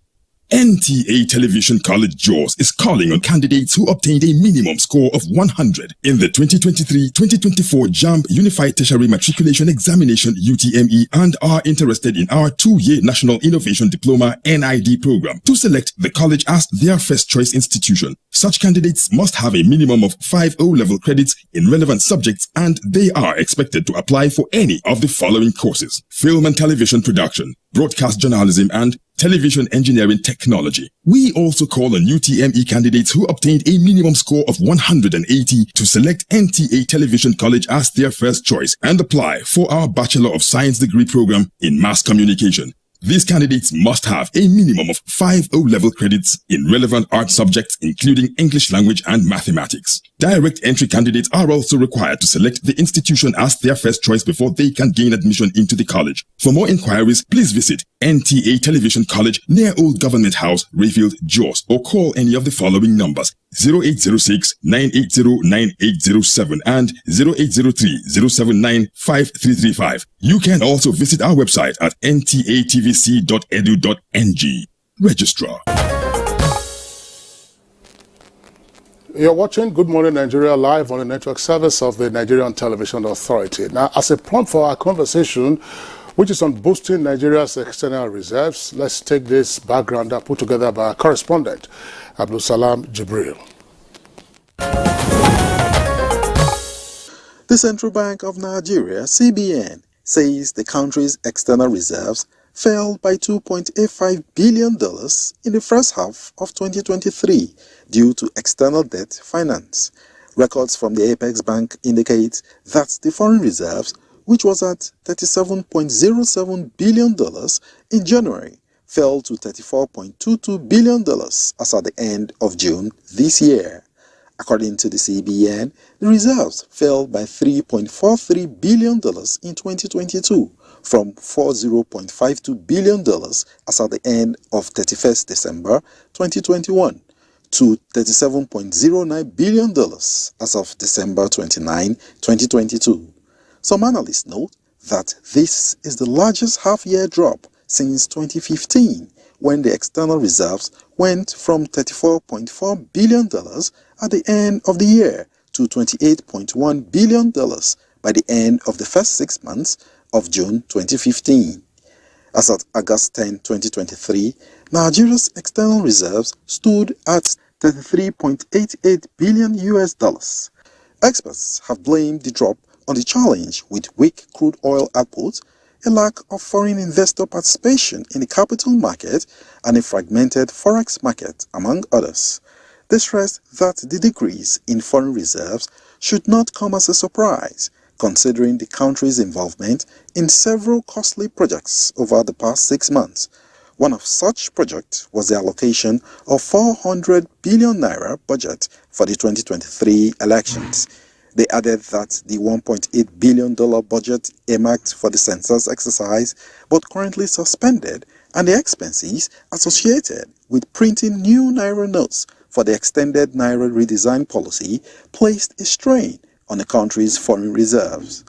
NTA Television College JAWS is calling on candidates who obtained a minimum score of 100 in the 2023-2024 JAMB Unified Tertiary Matriculation Examination UTME and are interested in our 2-year National Innovation Diploma NID program to select the college as their first choice institution. Such candidates must have a minimum of 5 O-level credits in relevant subjects, and they are expected to apply for any of the following courses: film and television production, broadcast journalism, and television engineering technology. We also call on UTME candidates who obtained a minimum score of 180 to select NTA Television College as their first choice and apply for our Bachelor of Science degree program in Mass Communication. These candidates must have a minimum of 5 O-level credits in relevant art subjects, including English language and mathematics. Direct entry candidates are also required to select the institution as their first choice before they can gain admission into the college. For more inquiries, please visit NTA Television College near Old Government House, Rayfield, JAWS, or call any of the following numbers: 0806-980-9807 and 0803-079-5335. You can also visit our website at ntatvc.edu.ng. Registrar. You're watching Good Morning Nigeria live on the network service of the Nigerian Television Authority. Now, as a prompt for our conversation, which is on boosting Nigeria's external reserves, let's take this background up put together by our correspondent, Abdul Salam Jibril. The Central Bank of Nigeria, CBN, says the country's external reserves fell by $2.85 billion in the first half of 2023 due to external debt finance. Records from the Apex Bank indicate that the foreign reserves, which was at $37.07 billion in January, fell to $34.22 billion as at the end of June this year. According to the CBN, the reserves fell by $3.43 billion in 2022 from $40.52 billion as at the end of 31st December 2021 to $37.09 billion as of December 29, 2022. Some analysts note that this is the largest half-year drop since 2015, when the external reserves went from $34.4 billion at the end of the year to $28.1 billion by the end of the first 6 months of June 2015. As of August 10, 2023, Nigeria's external reserves stood at $33.88 billion. Experts have blamed the drop on the challenge with weak crude oil output, a lack of foreign investor participation in the capital market, and a fragmented forex market, among others. They stressed that the decrease in foreign reserves should not come as a surprise, considering the country's involvement in several costly projects over the past 6 months. One of such projects was the allocation of 400 billion naira budget for the 2023 elections. They added that the $1.8 billion budget earmarked for the census exercise but currently suspended, and the expenses associated with printing new naira notes for the extended naira redesign policy placed a strain on the country's foreign reserves.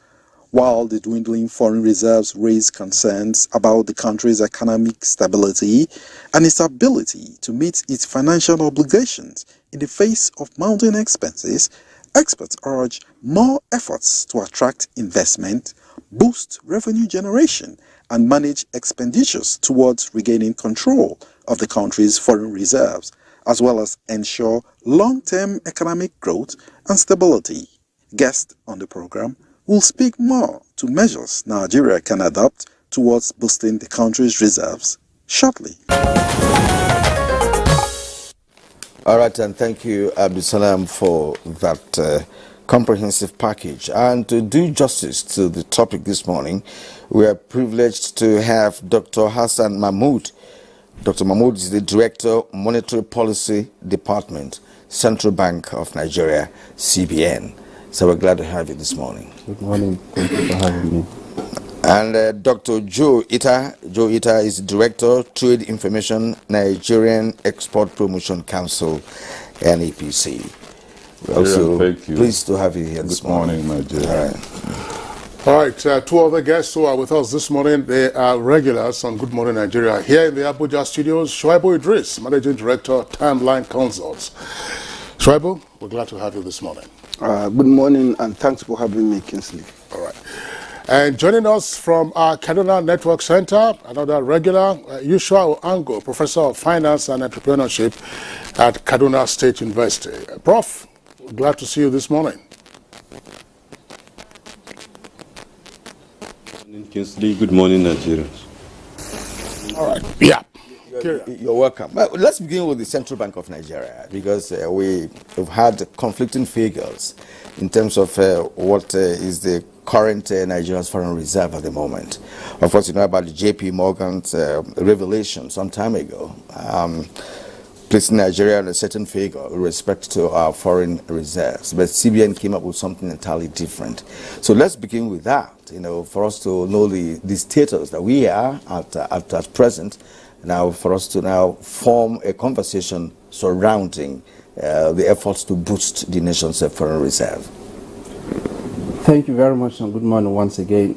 While the dwindling foreign reserves raised concerns about the country's economic stability and its ability to meet its financial obligations in the face of mounting expenses, experts urge more efforts to attract investment, boost revenue generation, and manage expenditures towards regaining control of the country's foreign reserves, as well as ensure long-term economic growth and stability. Guests on the program will speak more to measures Nigeria can adopt towards boosting the country's reserves shortly. All right, and thank you, Abdul Salam, for that comprehensive package. And to do justice to the topic this morning, we are privileged to have Dr. Hassan Mahmood. Dr. Mahmood is the Director, Monetary Policy Department, Central Bank of Nigeria, CBN. So we're glad to have you this morning. Good morning. Thank you for having me. And Dr. Joe Ita. Joe Ita is Director, Trade Information, Nigerian Export Promotion Council, NEPC. We're also pleased to have you here this morning. Good morning, Nigeria. All right, two other guests who are with us this morning, they are regulars on Good Morning Nigeria. Here in the Abuja studios, Shuaibu Idris, Managing Director, Timeline Consults. Shuaibu, we're glad to have you this morning. Good morning, and thanks for having me, Kingsley. All right. And joining us from our Kaduna Network Center, another regular, Yushua Ango, Professor of Finance and Entrepreneurship at Kaduna State University. Prof, we're glad to see you this morning. Good morning, Kingsley. Good morning, Nigerians. All right. Yeah. You're welcome. Well, let's begin with the Central Bank of Nigeria, because we've had conflicting figures in terms of what is the current Nigeria's foreign reserve at the moment. Of course, you know about the JP Morgan's revelation some time ago, placing Nigeria on a certain figure with respect to our foreign reserves. But CBN came up with something entirely different. So let's begin with that, you know, for us to know the status that we are at present. Now, for us to now form a conversation surrounding the efforts to boost the nation's foreign reserve? Thank you very much and good morning once again.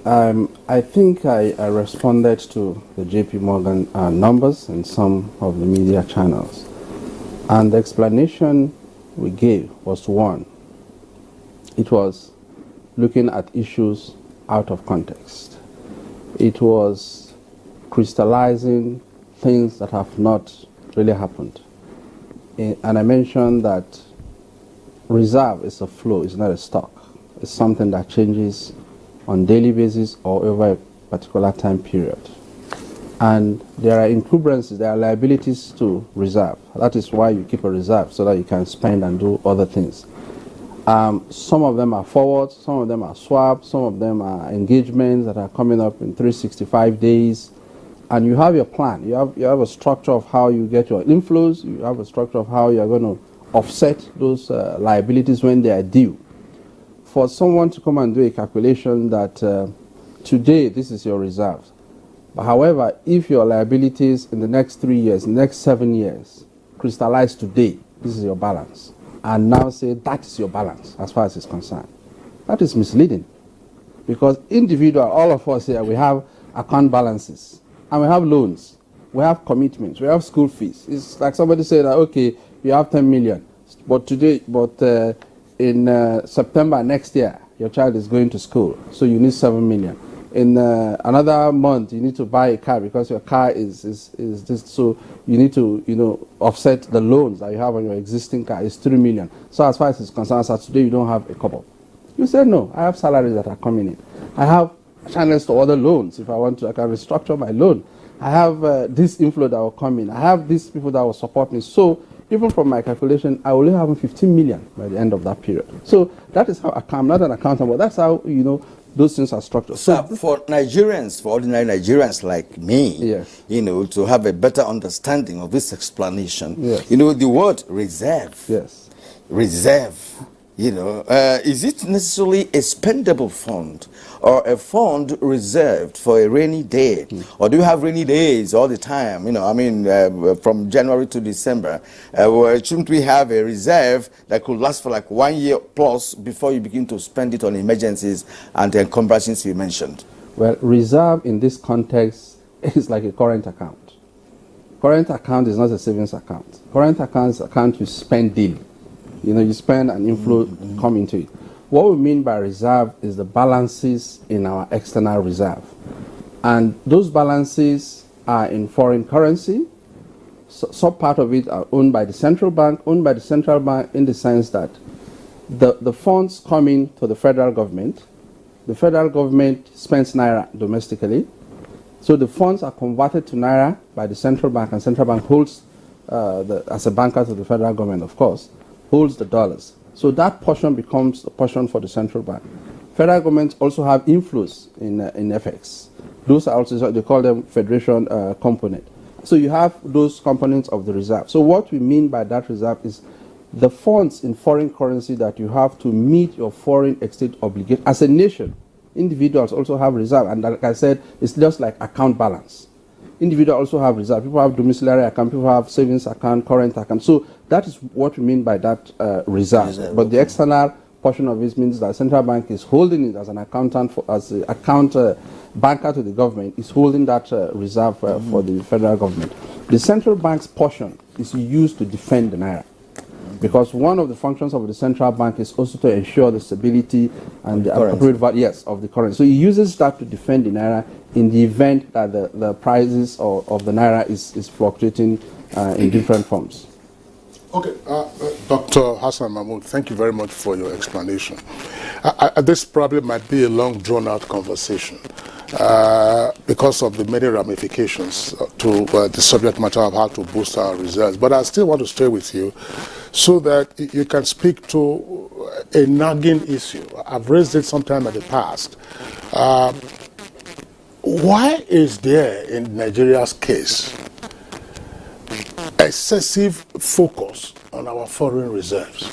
I think I responded to the JP Morgan numbers in some of the media channels. And the explanation we gave was one. It was looking at issues out of context. It was crystallizing things that have not really happened. And I mentioned that reserve is a flow, it's not a stock. It's something that changes on daily basis or over a particular time period. And there are encumbrances, there are liabilities to reserve. That is why you keep a reserve, so that you can spend and do other things. Some of them are forwards, some of them are swaps, some of them are engagements that are coming up in 365 days. And you have your plan. You have a structure of how you get your inflows. You have a structure of how you're going to offset those liabilities when they are due. For someone to come and do a calculation that today this is your reserves, but however, if your liabilities in the next 3 years, next 7 years, crystallize today, this is your balance, and now say that is your balance as far as it's concerned, that is misleading. Because individual, all of us here, we have account balances, and we have loans, we have commitments, we have school fees. It's like somebody said that, okay, you have 10 million, but today, in September next year, your child is going to school, so you need 7 million. In another month, you need to buy a car because your car is this, so you need to, offset the loans that you have on your existing car. It's 3 million. So as far as it's concerned, as today you don't have a couple. You say, no, I have salaries that are coming in. I have channels to other loans. If I want to, I can restructure my loan. I have this inflow that will come in. I have these people that will support me. So even from my calculation, I only have 15 million by the end of that period. So that is how I'm not an accountant, but that's how, those things are structured. So for Nigerians, for ordinary Nigerians like me, yes, to have a better understanding of this explanation, yes, the word reserve, yes, reserve, is it necessarily a spendable fund or a fund reserved for a rainy day? Or do you have rainy days all the time? From January to December, shouldn't we have a reserve that could last for like 1 year plus before you begin to spend it on emergencies and the encumbrances you mentioned? Well, reserve in this context is like a current account. Current account is not a savings account. Current account is an account you spend daily. You spend and inflow come into it. What we mean by reserve is the balances in our external reserve. And those balances are in foreign currency. Some part of it are owned by the central bank, in the sense that the funds come in to the federal government. The federal government spends naira domestically. So the funds are converted to naira by the central bank, and central bank holds, as a banker to the federal government, of course, holds the dollars. So that portion becomes a portion for the central bank. Federal governments also have inflows in FX. Those are also, they call them federation component. So you have those components of the reserve. So what we mean by that reserve is the funds in foreign currency that you have to meet your foreign exchange obligation. As a nation, individuals also have reserve. And like I said, it's just like account balance. Individuals also have reserve. People have domiciliary account, people have savings account, current account. So that is what we mean by that reserve. But the external portion of it means that central bank is holding it as an accountant, as an account banker to the government, is holding that reserve for the federal government. The central bank's portion is used to defend the naira. Because one of the functions of the central bank is also to ensure the stability and the appropriate value, of the currency. So he uses that to defend the naira in the event that the prices of the naira is fluctuating in different forms. Okay, Dr. Hassan Mahmood, thank you very much for your explanation. This probably might be a long, drawn-out conversation because of the many ramifications to the subject matter of how to boost our reserves. But I still want to stay with you so that you can speak to a nagging issue. I've raised it sometime in the past. Why is there, in Nigeria's case, excessive focus on our foreign reserves?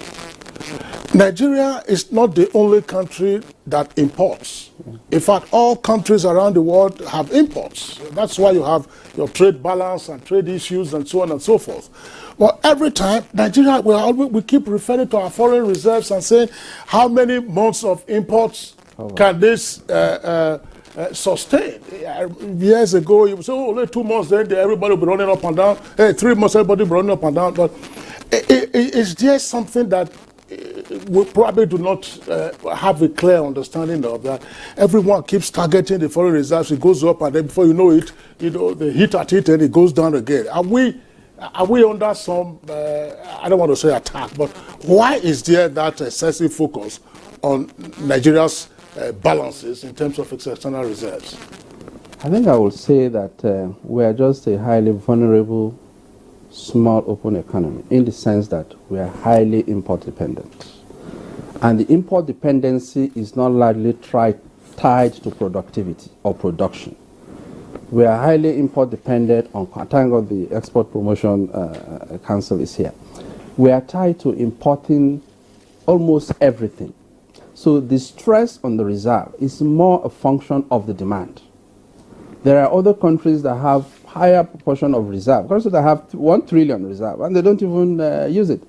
Nigeria is not the only country that imports. In fact, all countries around the world have imports. That's why you have your trade balance and trade issues and so on and so forth. But every time, Nigeria, we keep referring to our foreign reserves and saying, how many months of imports can this sustain? Years ago, you would say, oh, only 2 months, then everybody will be running up and down. Hey, 3 months, everybody will be running up and down. But is there something that we probably do not have a clear understanding of that? Everyone keeps targeting the foreign reserves. It goes up, and then before you know it, they hit at it, and it goes down again. Are we under some, I don't want to say attack, but why is there that excessive focus on Nigeria's balances in terms of its external reserves? I think I will say that we are just a highly vulnerable, small open economy, in the sense that we are highly import dependent. And the import dependency is not largely tied to productivity or production. We are highly import dependent on, thank God the Export Promotion Council is here. We are tied to importing almost everything. So the stress on the reserve is more a function of the demand. There are other countries that have higher proportion of reserve. Countries that have 1 trillion reserve, and they don't even use it.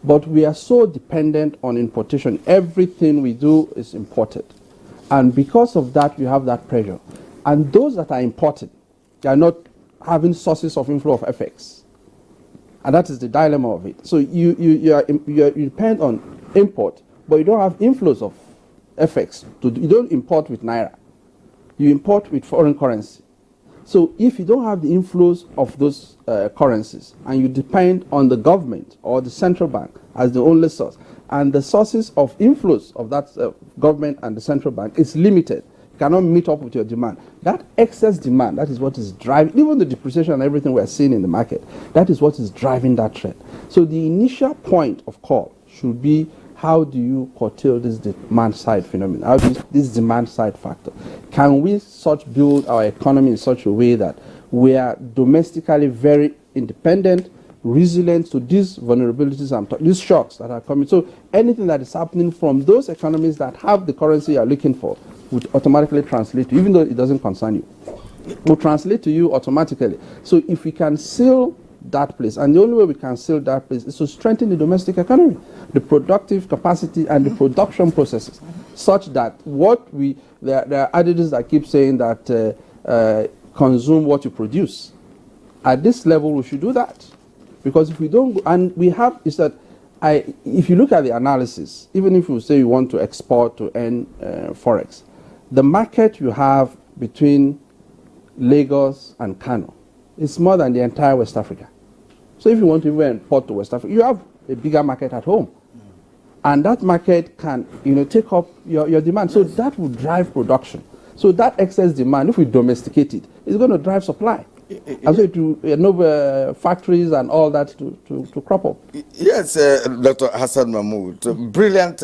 But we are so dependent on importation. Everything we do is imported. And because of that, you have that pressure. And those that are imported, they are not having sources of inflow of FX. And that is the dilemma of it. So you depend on import, but you don't have inflows of FX. You don't import with Naira. You import with foreign currency. So if you don't have the inflows of those currencies, and you depend on the government or the central bank as the only source, and the sources of inflows of that government and the central bank is limited, you cannot meet up with your demand. That excess demand, that is what is driving, even the depreciation and everything we're seeing in the market, that is what is driving that trend. So the initial point of call should be, how do you curtail this demand side phenomenon? How do this demand side factor? Can we build our economy in such a way that we are domestically very independent, resilient to these vulnerabilities and these shocks that are coming? So anything that is happening from those economies that have the currency you are looking for would automatically translate to you, even though it doesn't concern you, will translate to you automatically. So if we can seal that place, and the only way we can seal that place is to strengthen the domestic economy, the productive capacity and the production processes, such that there are adages that keep saying that consume what you produce. At this level, we should do that, because if we don't, and we have, is that if you look at the analysis, even if you say you want to export to earn forex, the market you have between Lagos and Kano is more than the entire West Africa. So if you want to even import to West Africa, you have a bigger market at home. And that market can, take up your demand. So that will drive production. So that excess demand, if we domesticate it, is going to drive supply. And so to enable factories and all that to crop up. Yes, Dr. Hassan Mahmood, brilliant,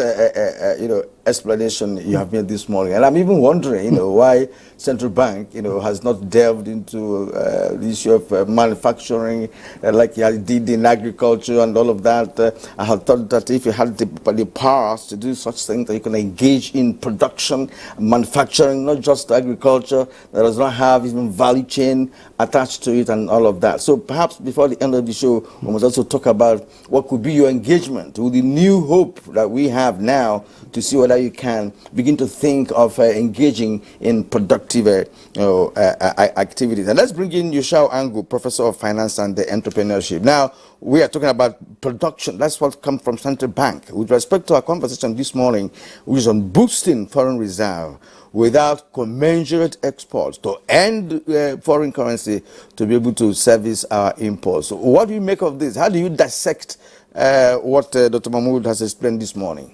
explanation you have made this morning. And I'm even wondering, why central bank, has not delved into the issue of manufacturing like you did in agriculture and all of that. I had thought that if you had the powers to do such things, that you can engage in production, manufacturing, not just agriculture, that does not have even value chain attached to it and all of that. So perhaps before the end of the show, we must also talk about what could be your engagement with the new hope that we have now, to see whether you can begin to think of engaging in productive activities. And let's bring in Yushao Angu, Professor of Finance and Entrepreneurship. Now, we are talking about production. That's what comes from Central Bank. With respect to our conversation this morning, which is on boosting foreign reserve without commensurate exports to end foreign currency to be able to service our imports. So what do you make of this? How do you dissect what Dr. Mahmood has explained this morning?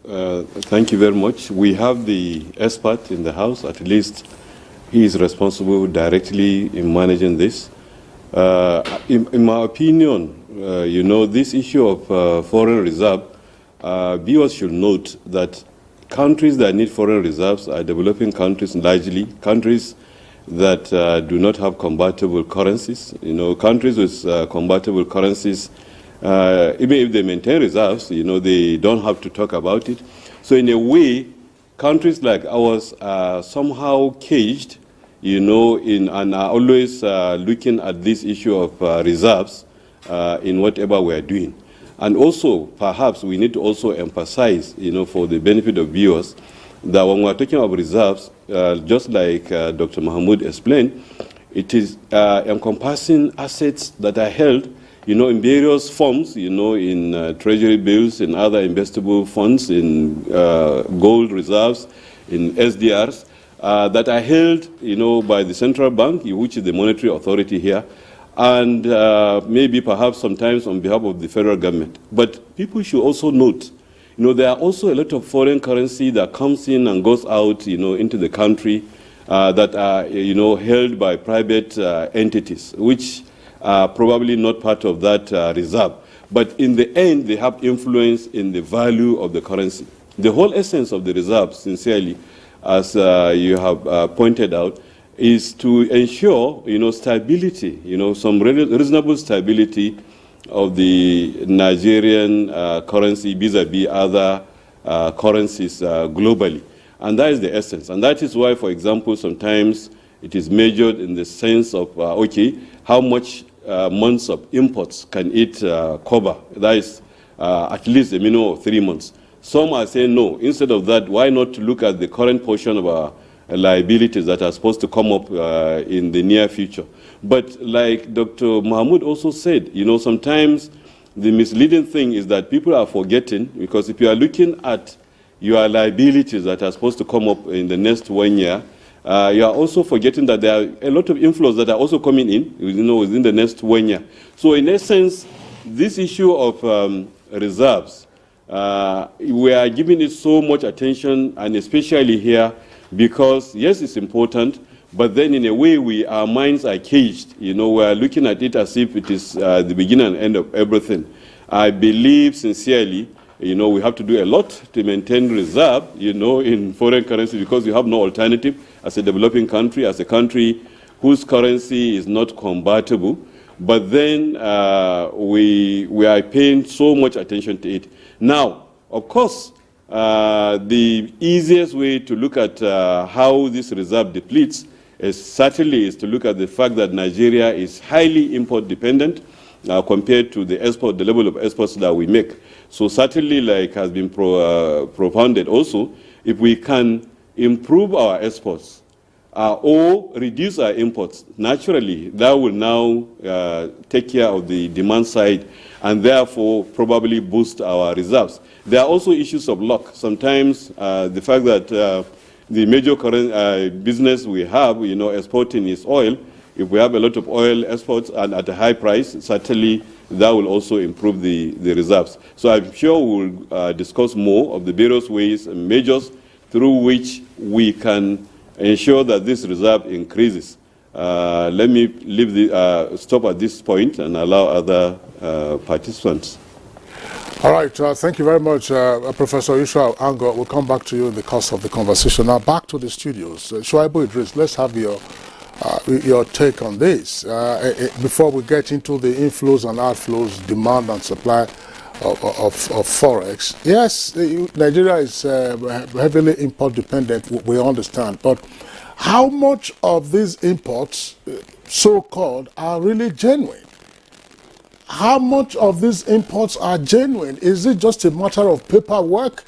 Thank you very much. We have the expert in the house. At least he is responsible directly in managing this. In my opinion, this issue of foreign reserve, viewers should note that countries that need foreign reserves are developing countries largely, countries that do not have convertible currencies. You know, countries with convertible currencies, even if they maintain reserves, you know, they don't have to talk about it. So in a way, countries like ours are somehow caged, you know, and are always looking at this issue of reserves in whatever we are doing. And also, perhaps we need to also emphasize, you know, for the benefit of viewers, that when we're talking about reserves, just like Dr. Mahmoud explained, it is encompassing assets that are held, you know, in various forms, you know, in treasury bills, in other investable funds, in gold reserves, in SDRs, that are held, you know, by the central bank, which is the monetary authority here, and maybe perhaps sometimes on behalf of the federal government. But people should also note, you know, there are also a lot of foreign currency that comes in and goes out, you know, into the country that are, you know, held by private entities, which are probably not part of that reserve. But in the end, they have influence in the value of the currency. The whole essence of the reserve, sincerely, as you have pointed out, is to ensure, you know, stability, you know, some reasonable stability of the Nigerian currency vis-a-vis other currencies globally. And that is the essence. And that is why, for example, sometimes it is measured in the sense of, okay, how much months of imports can it cover? That is at least a minimum of 3 months. Some are saying no. Instead of that, why not look at the current portion of our liabilities that are supposed to come up in the near future? But like Dr. Mahmoud also said, you know, sometimes the misleading thing is that people are forgetting, because if you are looking at your liabilities that are supposed to come up in the next 1 year, you are also forgetting that there are a lot of inflows that are also coming in, you know, within the next 1 year. So in essence, this issue of reserves, we are giving it so much attention, and especially here, because yes, it's important, but then in a way our minds are caged. You know, we are looking at it as if it is the beginning and end of everything. I believe sincerely, you know, we have to do a lot to maintain reserve, you know, in foreign currency, because we have no alternative as a developing country, as a country whose currency is not convertible. But then we are paying so much attention to it. Now, of course, the easiest way to look at how this reserve depletes certainly is to look at the fact that Nigeria is highly import dependent compared to the level of exports that we make. So certainly, like has been propounded also, if we can improve our exports or reduce our imports, naturally that will now take care of the demand side and therefore probably boost our reserves. There are also issues of luck. Sometimes the fact that the major current business we have, you know, exporting is oil. If we have a lot of oil exports and at a high price, certainly that will also improve the reserves. So I'm sure we'll discuss more of the various ways and measures through which we can ensure that this reserve increases. Let me stop at this point and allow other participants. All right, thank you very much, Professor Yusuf Ango. We'll come back to you in the course of the conversation. Now back to the studios. Shuaibu Idris, let's have your take on this. Before we get into the inflows and outflows, demand and supply of Forex. Yes, Nigeria is heavily import dependent, we understand, but how much of these imports, so-called, are really genuine? How much of these imports are genuine? Is it just a matter of paperwork?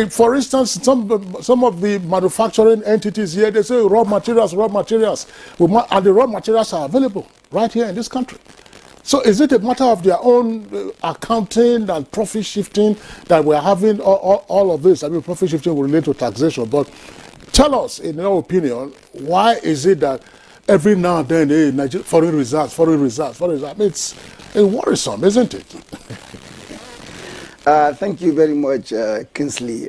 For instance, some of the manufacturing entities here, they say raw materials, and the raw materials are available right here in this country. So is it a matter of their own accounting and profit shifting that we're having all of this? I mean, profit shifting will relate to taxation, but tell us, in your opinion, why is it that every now and then, foreign reserves? I mean, it's worrisome, isn't it? Thank you very much, Kingsley.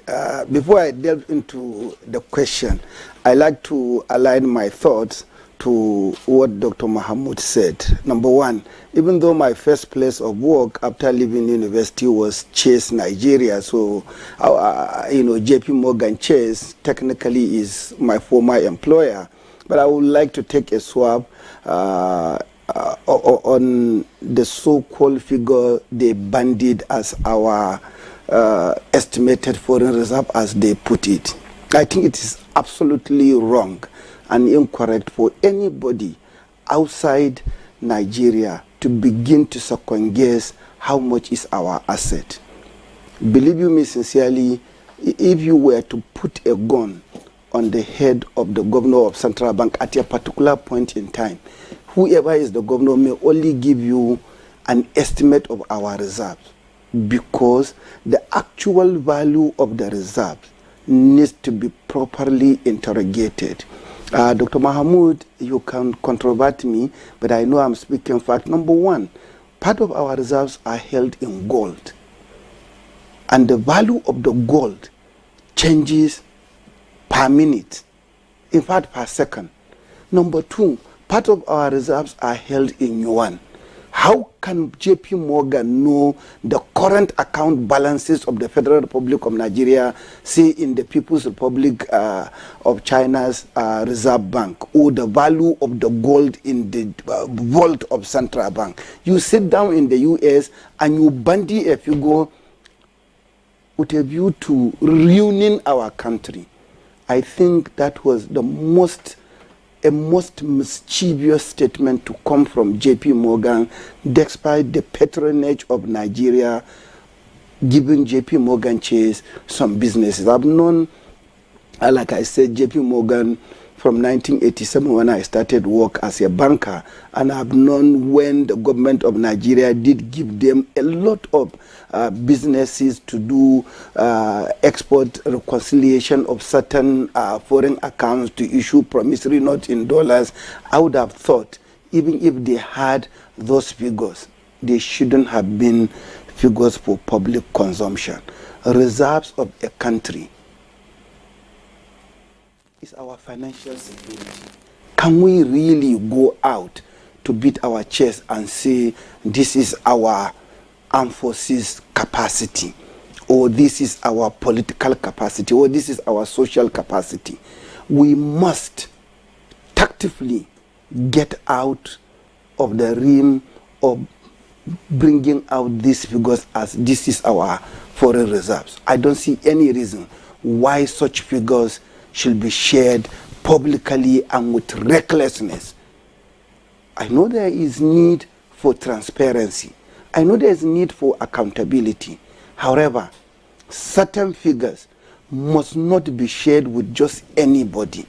Before I delve into the question, I like to align my thoughts to what Dr. Mahmoud said. Number one, even though my first place of work after leaving university was Chase, Nigeria, so JP Morgan Chase technically is my former employer, But I would like to take a swab on the so-called figure they bandied as our estimated foreign reserve, as they put it. I think it is absolutely wrong and incorrect for anybody outside Nigeria to begin to second guess how much is our asset. Believe you me sincerely, if you were to put a gun on the head of the governor of Central Bank at a particular point in time, whoever is the governor may only give you an estimate of our reserves, because the actual value of the reserves needs to be properly interrogated. Dr. Mahmoud, you can controvert me, but I know I'm speaking fact. Number one, part of our reserves are held in gold, and the value of the gold changes per minute, in fact per second. Number two, part of our reserves are held in yuan. How can JP Morgan know the current account balances of the Federal Republic of Nigeria, say in the People's Republic of China's Reserve Bank, or the value of the gold in the vault of Central Bank? You sit down in the US and you bandy a figure with a view to ruining our country. I think that was a most mischievous statement to come from JP Morgan, despite the patronage of Nigeria giving JP Morgan Chase some businesses. I've known, like I said, JP Morgan from 1987 when I started work as a banker, and I've known when the government of Nigeria did give them a lot of businesses to do export reconciliation of certain foreign accounts, to issue promissory notes in dollars. I would have thought, even if they had those figures, they shouldn't have been figures for public consumption. Reserves of a country is our financial security. Can we really go out to beat our chest and say this is our armed forces capacity, or this is our political capacity, or this is our social capacity? We must tactfully get out of the realm of bringing out these figures as this is our foreign reserves. I don't see any reason why such figures should be shared publicly and with recklessness. I know there is need for transparency. I know there is need for accountability. However, certain figures must not be shared with just anybody.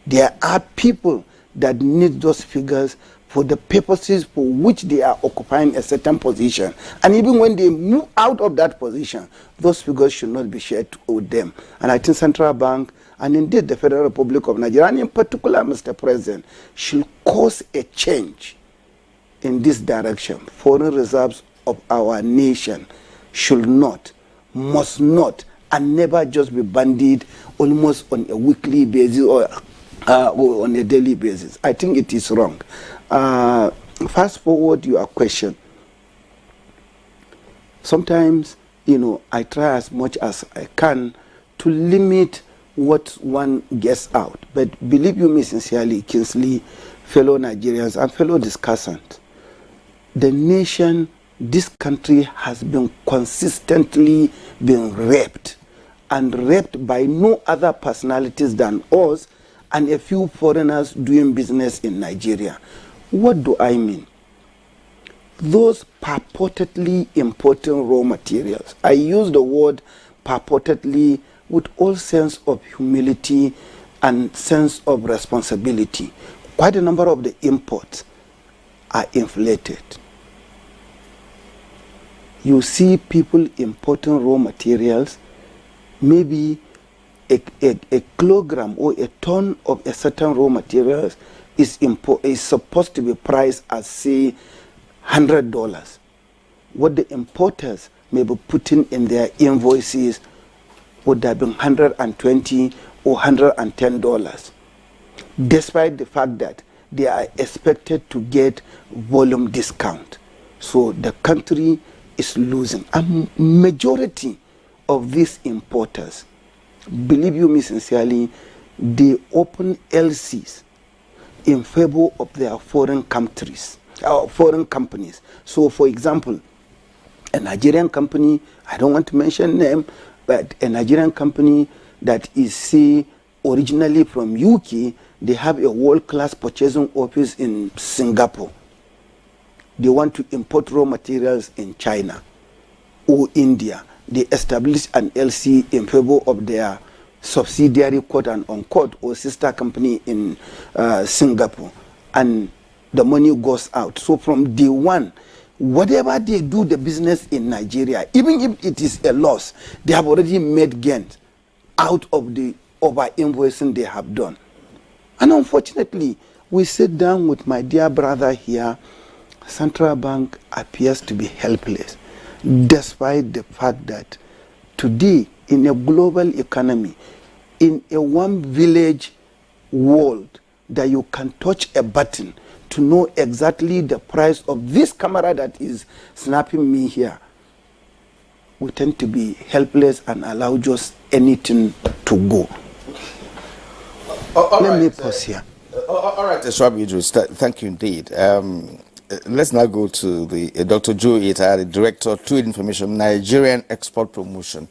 There are people that need those figures for the purposes for which they are occupying a certain position. And even when they move out of that position, those figures should not be shared with them. And I think Central Bank, and indeed the Federal Republic of Nigeria, and in particular Mr. President, should cause a change in this direction. Foreign reserves of our nation should not, must not, and never just be bandied almost on a weekly basis or on a daily basis. I think it is wrong. Fast forward your question. Sometimes, I try as much as I can to limit what one gets out. But believe you me sincerely, Kingsley, fellow Nigerians and fellow discussants, the nation, this country has been consistently being raped, and raped by no other personalities than us and a few foreigners doing business in Nigeria. What do I mean? Those purportedly importing raw materials, I use the word purportedly with all sense of humility and sense of responsibility. Quite a number of the imports are inflated. You see people importing raw materials, maybe a kilogram or a ton of a certain raw materials is supposed to be priced as, say, $100. What the importers may be putting in their invoices would have been $120 or $110, despite the fact that they are expected to get volume discount. So the country is losing. A majority of these importers, believe you me sincerely, they open LCs in favor of their foreign countries, foreign companies. So, for example, a Nigerian company, I don't want to mention name, but a Nigerian company that is, say, originally from UK, they have a world-class purchasing office in Singapore. They want to import raw materials in China or India. They establish an LC in favor of their subsidiary, quote and unquote, or sister company in Singapore, and the money goes out. So from day one, whatever they do the business in Nigeria, even if it is a loss, they have already made gains out of the over invoicing they have done. And unfortunately, we sit down with my dear brother here. Central Bank appears to be helpless, despite the fact that today, in a global economy, in a one village world, that you can touch a button to know exactly the price of this camera that is snapping me here, we tend to be helpless and allow just anything to go. Let me pause here. All right, Swabi Idris, thank you indeed. Let's now go to the Dr. Joe Ita, the Director of Trade Information, Nigerian Export Promotion.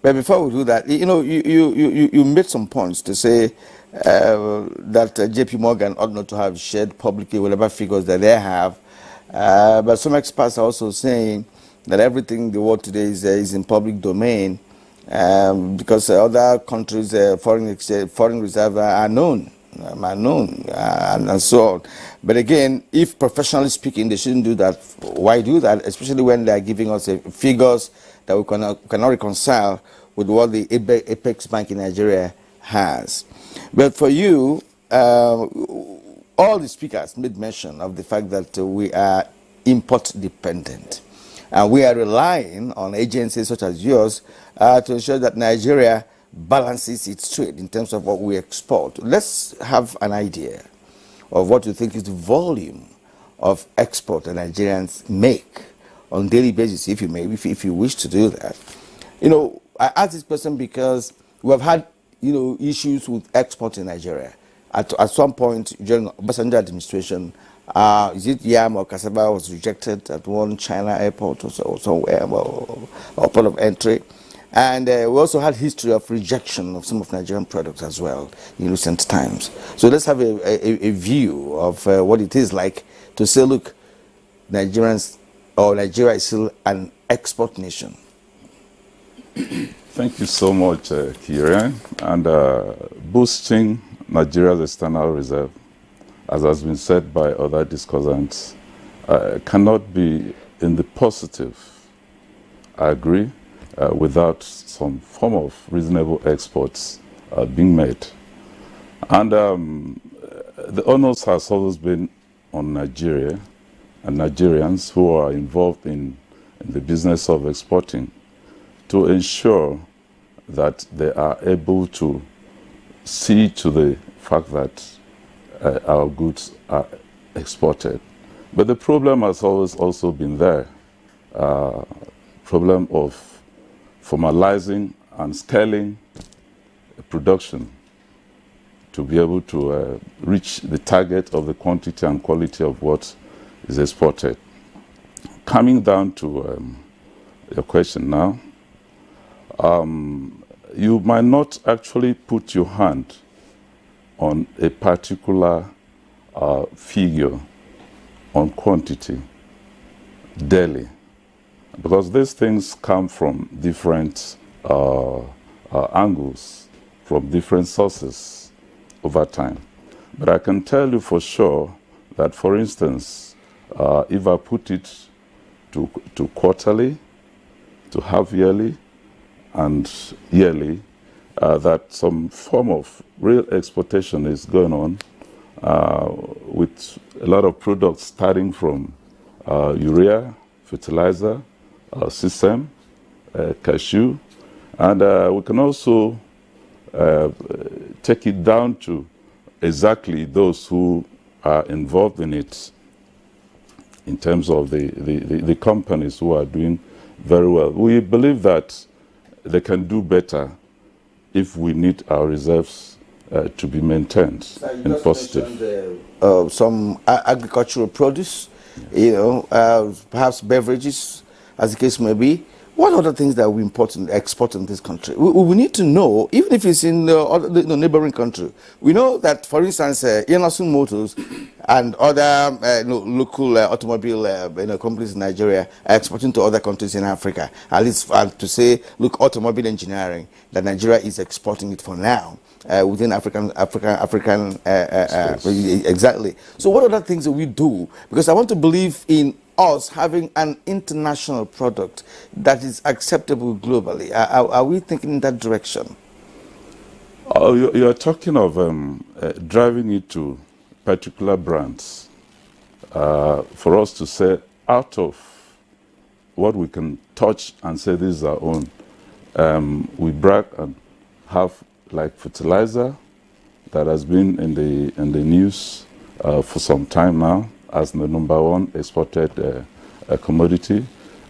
But before we do that, you know, you made some points to say that JP Morgan ought not to have shared publicly whatever figures that they have. But some experts are also saying that everything in the world today is in public domain because other countries' foreign reserves are known. And so on. But again, if professionally speaking, they shouldn't do that. Why do that? Especially when they are giving us figures that we cannot reconcile with what the Apex Bank in Nigeria has. But for you, all the speakers made mention of the fact that we are import dependent. And we are relying on agencies such as yours to ensure that Nigeria balances its trade in terms of what we export. Let's have an idea of what you think is the volume of export that Nigerians make on a daily basis, if you wish to do that. You know, I ask this question because we have had, you know, issues with export in Nigeria. At some point during the Obasanjo administration, is it yam or cassava was rejected at one China airport or somewhere, or port of entry. And we also had history of rejection of some of Nigerian products as well in recent times. So let's have a view of what it is like to say, look, Nigeria is still an export nation. Thank you so much, Kieran. And boosting Nigeria's external reserve, as has been said by other discussants, cannot be in the positive. I agree. Without some form of reasonable exports being made. And the onus has always been on Nigeria and Nigerians who are involved in the business of exporting to ensure that they are able to see to the fact that our goods are exported. But the problem has always also been there, problem of formalizing and scaling production to be able to reach the target of the quantity and quality of what is exported. Coming down to your question now, you might not actually put your hand on a particular figure on quantity daily, because these things come from different angles, from different sources over time. But I can tell you for sure that, for instance, if I put it to quarterly, to half-yearly, and yearly, that some form of real exportation is going on with a lot of products starting from urea, fertilizer, sesame, cashew, and we can also take it down to exactly those who are involved in it in terms of the companies who are doing very well. We believe that they can do better if we need our reserves to be maintained in positive. Some agricultural produce, perhaps beverages, as the case may be. What other things that we export in this country? We need to know, even if it's in the neighboring country. We know that, for instance, Inasun Motors and other local automobile companies in Nigeria are exporting to other countries in Africa. At least to say, look, automobile engineering, that Nigeria is exporting it for now. Within African, exactly. So what other things do we do? Because I want to believe in us having an international product that is acceptable globally. Are we thinking in that direction? You are talking of driving it to particular brands for us to say, out of what we can touch and say this is our own, we brag and have like fertilizer that has been in the news for some time now as the #1 exported commodity.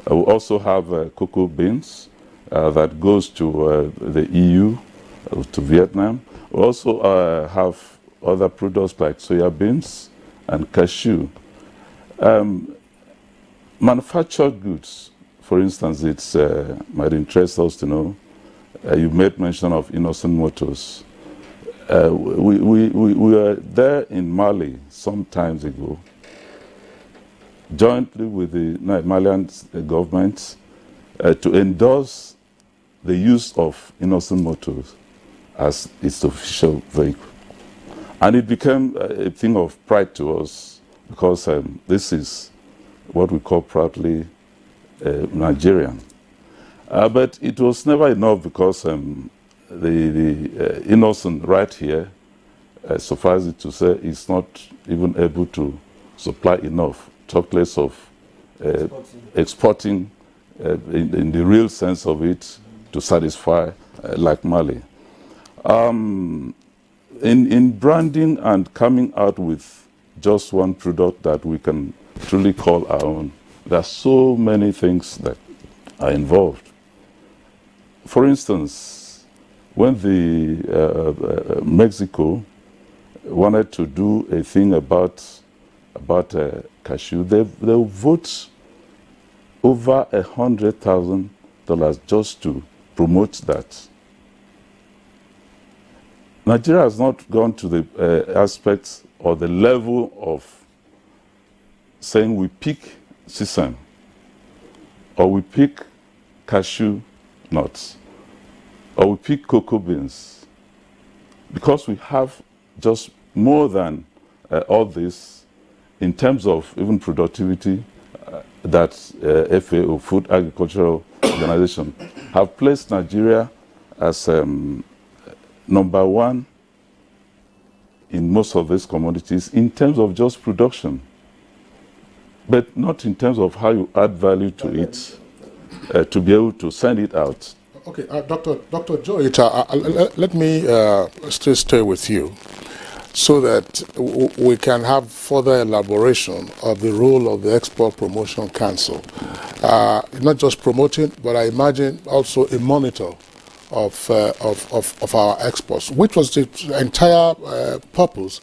We also have cocoa beans that goes to the EU, to Vietnam. We also have other products like soya beans and cashew. Manufactured goods, for instance, it might interest us to know, you made mention of Innocent Motors. We were there in Mali some time ago, jointly with the Malian government, to endorse the use of Innocent Motors as its official vehicle. And it became a thing of pride to us because this is what we call proudly Nigerian. But it was never enough because the Innocent right here, suffice it to say, is not even able to supply enough, talk less of exporting in the real sense of it to satisfy like Mali. In branding and coming out with just one product that we can truly call our own, there are so many things that are involved. For instance, when the Mexico wanted to do a thing about cashew, they vote over $100,000 just to promote that. Nigeria has not gone to the aspects or the level of saying we pick sesame or we pick cashew nuts or we pick cocoa beans, because we have just more than all this in terms of even productivity that FAO, Food Agricultural Organization, have placed Nigeria as #1 in most of these commodities in terms of just production, but not in terms of how you add value to it to be able to send it out. Okay, Dr. Joe, let me stay with you so that we can have further elaboration of the role of the Export Promotion Council. Not just promoting, but I imagine also a monitor of our exports, which was the entire purpose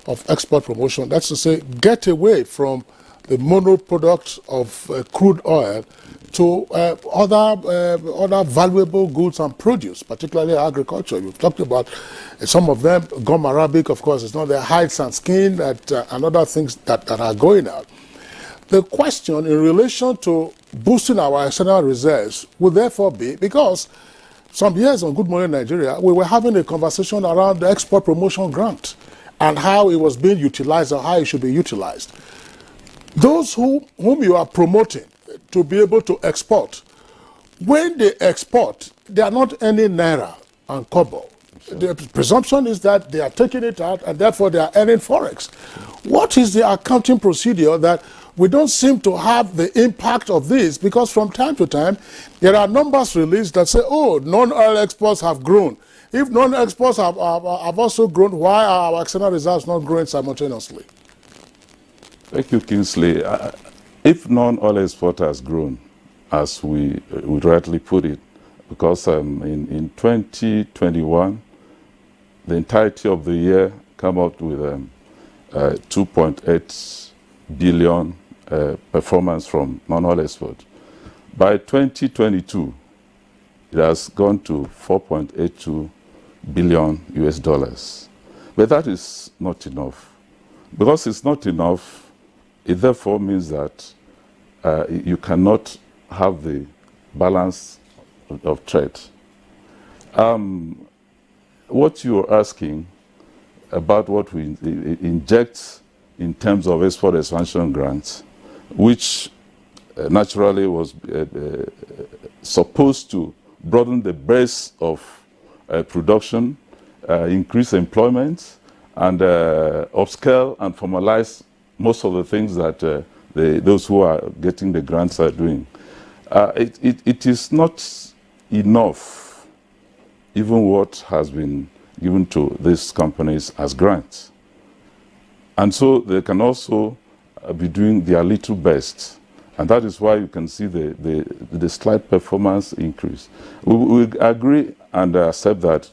of export promotion. That's to say, get away from the mono product of crude oil to other valuable goods and produce, particularly agriculture. You've talked about some of them. Gum arabic, of course, it's not their hides and skin and other things that are going out. The question in relation to boosting our external reserves would therefore be, because some years on Good Morning Nigeria, we were having a conversation around the export promotion grant and how it was being utilized or how it should be utilized. Those whom you are promoting to be able to export, when they export, they are not earning naira and kobo. The presumption is that they are taking it out and therefore they are earning forex. What is the accounting procedure that we don't seem to have the impact of this? Because from time to time, there are numbers released that say, oh, non-oil exports have grown. If non-exports have also grown, why are our external reserves not growing simultaneously? Thank you, Kingsley. If non-oil export has grown, as we rightly put it, because in 2021, the entirety of the year come out with 2.8 billion performance from non-oil export. By 2022, it has gone to 4.82 billion US dollars. But that is not enough. Because it's not enough, it therefore means that you cannot have the balance of trade. What you're asking about what we inject in terms of export expansion grants, which naturally was supposed to broaden the base of production, increase employment, and upscale and formalize most of the things that those who are getting the grants are doing. It is not enough, even what has been given to these companies as grants. And so they can also be doing their little best. And that is why you can see the slight performance increase. We agree and accept that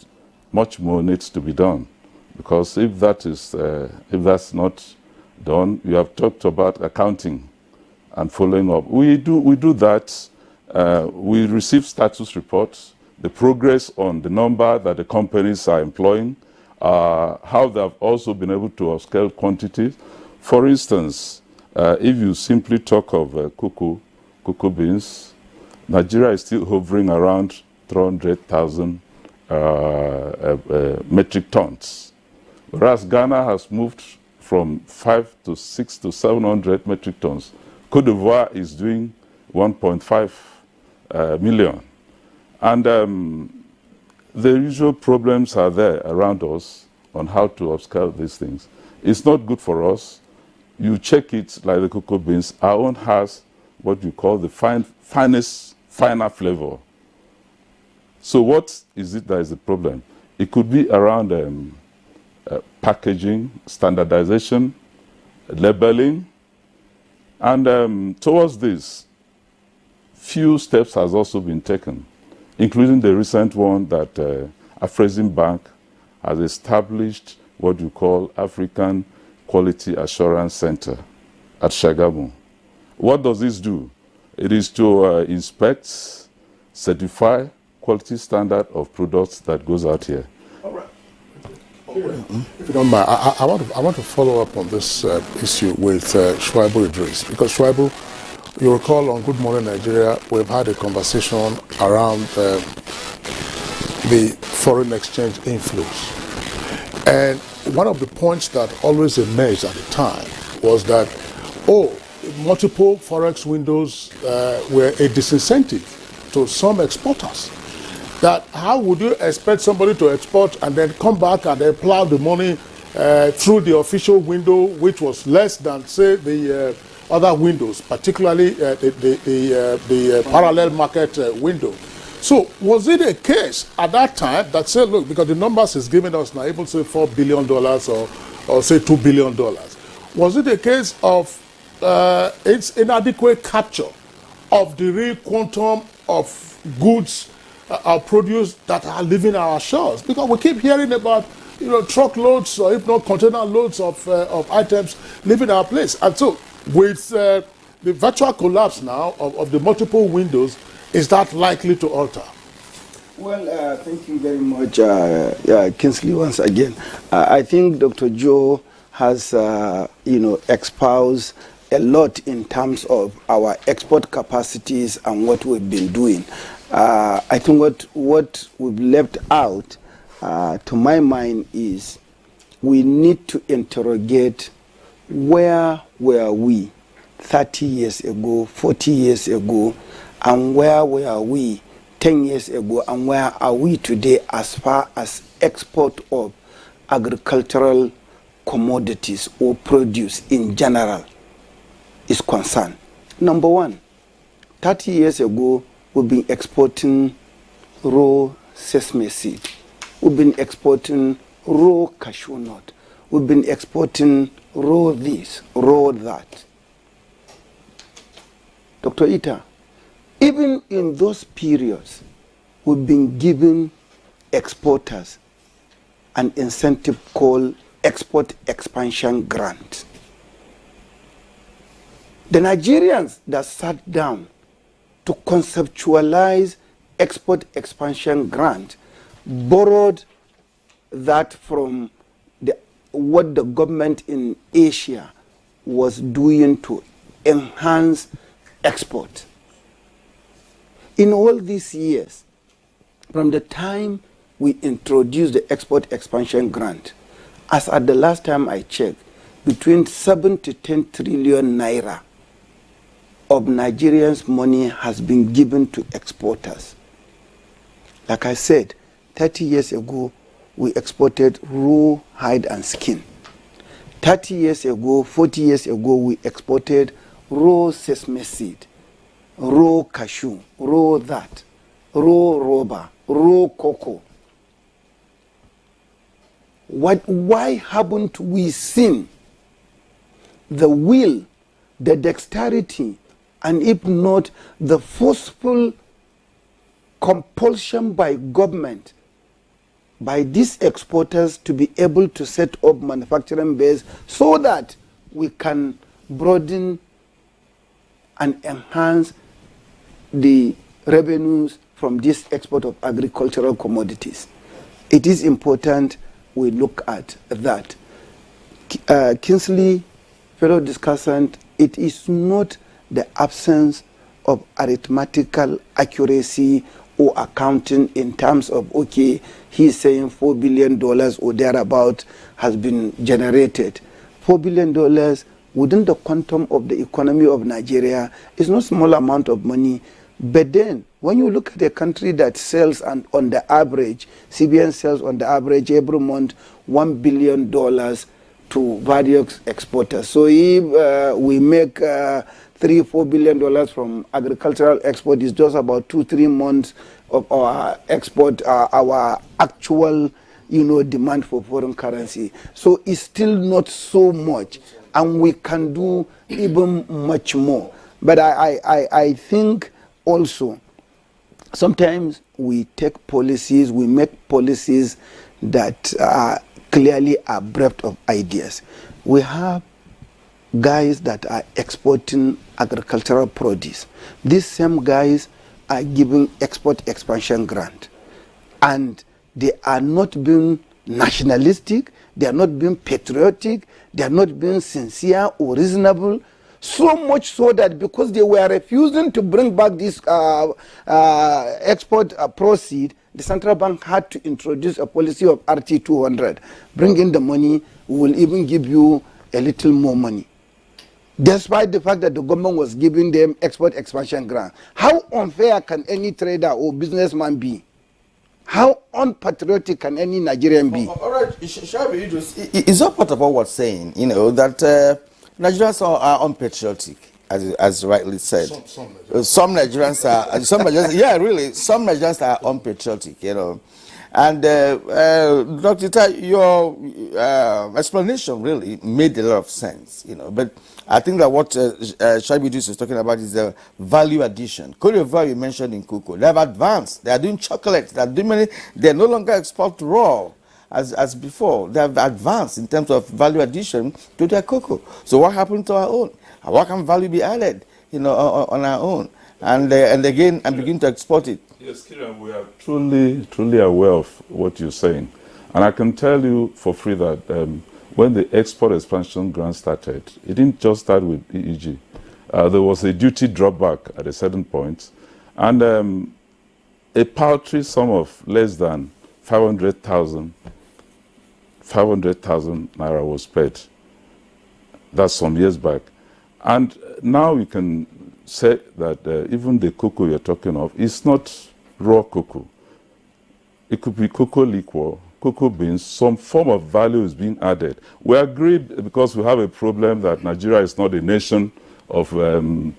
much more needs to be done. Because if that's not done, you have talked about accounting and following up. We do that. We receive status reports, the progress on the number that the companies are employing, how they have also been able to upscale quantities. For instance, if you simply talk of cocoa beans, Nigeria is still hovering around 300,000 metric tons, whereas Ghana has moved from 5 to 6 to 700 metric tons. Cote d'Ivoire is doing 1.5 million. And the usual problems are there around us on how to upscale these things. It's not good for us. You check it like the cocoa beans. Our own has what you call the finer flavor. So what is it that is the problem? It could be around packaging, standardization, labeling, and towards this, few steps has also been taken, including the recent one that Afreximbank has established what you call African Quality Assurance Center at Shagamu. What does this do? It is to inspect, certify quality standard of products that goes out here. All right. If you don't mind, I want to follow up on this issue with Shuaibu Idris, because Shuaibu, you recall on Good Morning Nigeria, we've had a conversation around the foreign exchange inflows. And one of the points that always emerged at the time was that, multiple forex windows were a disincentive to some exporters. That how would you expect somebody to export and then come back and then plow the money through the official window, which was less than, say, the other windows, particularly the parallel market window. So was it a case at that time that said, look, because the numbers is giving us now, even say $4 billion or say $2 billion, was it a case of its inadequate capture of the real quantum of goods or produce that are leaving our shores? Because we keep hearing about truckloads or if not container loads of items leaving our place. And so with the virtual collapse now of the multiple windows, is that likely to alter? Well, thank you very much, Kingsley, once again. I think Dr. Joe has, espoused a lot in terms of our export capacities and what we've been doing. I think what we've left out, to my mind, is we need to interrogate where were we 30 years ago, 40 years ago, and where were we 10 years ago, and where are we today as far as export of agricultural commodities or produce in general is concerned. Number one, 30 years ago, we've been exporting raw sesame seed. We've been exporting raw cashew nut. We've been exporting raw this, raw that. Dr. Ita, even in those periods, we've been giving exporters an incentive called Export Expansion Grant. The Nigerians that sat down to conceptualize Export Expansion Grant borrowed that from what the government in Asia was doing to enhance export. In all these years, from the time we introduced the Export Expansion Grant, as at the last time I checked, between 7 to 10 trillion naira of Nigerians' money has been given to exporters. Like I said, 30 years ago, we exported raw hide and skin. 30 years ago, 40 years ago, we exported raw sesame seed, raw cashew, raw that, raw rubber, raw cocoa. Why haven't we seen the will, the dexterity, and if not the forceful compulsion by government, by these exporters to be able to set up manufacturing base so that we can broaden and enhance the revenues from this export of agricultural commodities? It is important we look at that. Kingsley, fellow discussant, it is not the absence of arithmetical accuracy or accounting in terms of, okay, he's saying $4 billion or thereabout has been generated. $4 billion within the quantum of the economy of Nigeria is not a small amount of money. But then, when you look at a country that sells, and on the average, CBN sells on the average every month $1 billion to various exporters. So if we make $3-4 billion from agricultural export, is just about 2-3 months of our export, our actual, demand for foreign currency. So it's still not so much, and we can do even much more. But I think also sometimes we take policies, we make policies that are clearly are bereft of ideas. We have guys that are exporting agricultural produce. These same guys are giving export expansion grant, and they are not being nationalistic, they are not being patriotic, they are not being sincere or reasonable. So much so that because they were refusing to bring back this export proceed, the central bank had to introduce a policy of RT200. Bring in the money, we will even give you a little more money. Despite the fact that the government was giving them export expansion grant. How unfair can any trader or businessman be? How unpatriotic can any Nigerian be? All right, Shabi Idris, is that part of what we're saying, that Nigerians are unpatriotic, as rightly said. Some Nigerians are, yeah, really, some Nigerians are unpatriotic, And Dr. Tai, your explanation really made a lot of sense, But I think that what Shabi Idris is talking about is the value addition. Cote d'Ivoire, you mentioned in cocoa, they have advanced. They are doing chocolate. They are doing many. They no longer export raw as before. They have advanced in terms of value addition to their cocoa. So what happened to our own? What can value be added, on our own? And again, and begin to export it. Yes, Kieran, we are truly aware of what you're saying. And I can tell you for free that when the export expansion grant started, it didn't just start with EEG. There was a duty drawback at a certain point, and a paltry sum of less than 500,000 naira was paid. That's some years back. And now we can say that even the cocoa you're talking of is not raw cocoa. It could be cocoa liquor, cocoa beans, some form of value is being added. We agreed because we have a problem that Nigeria is not a nation of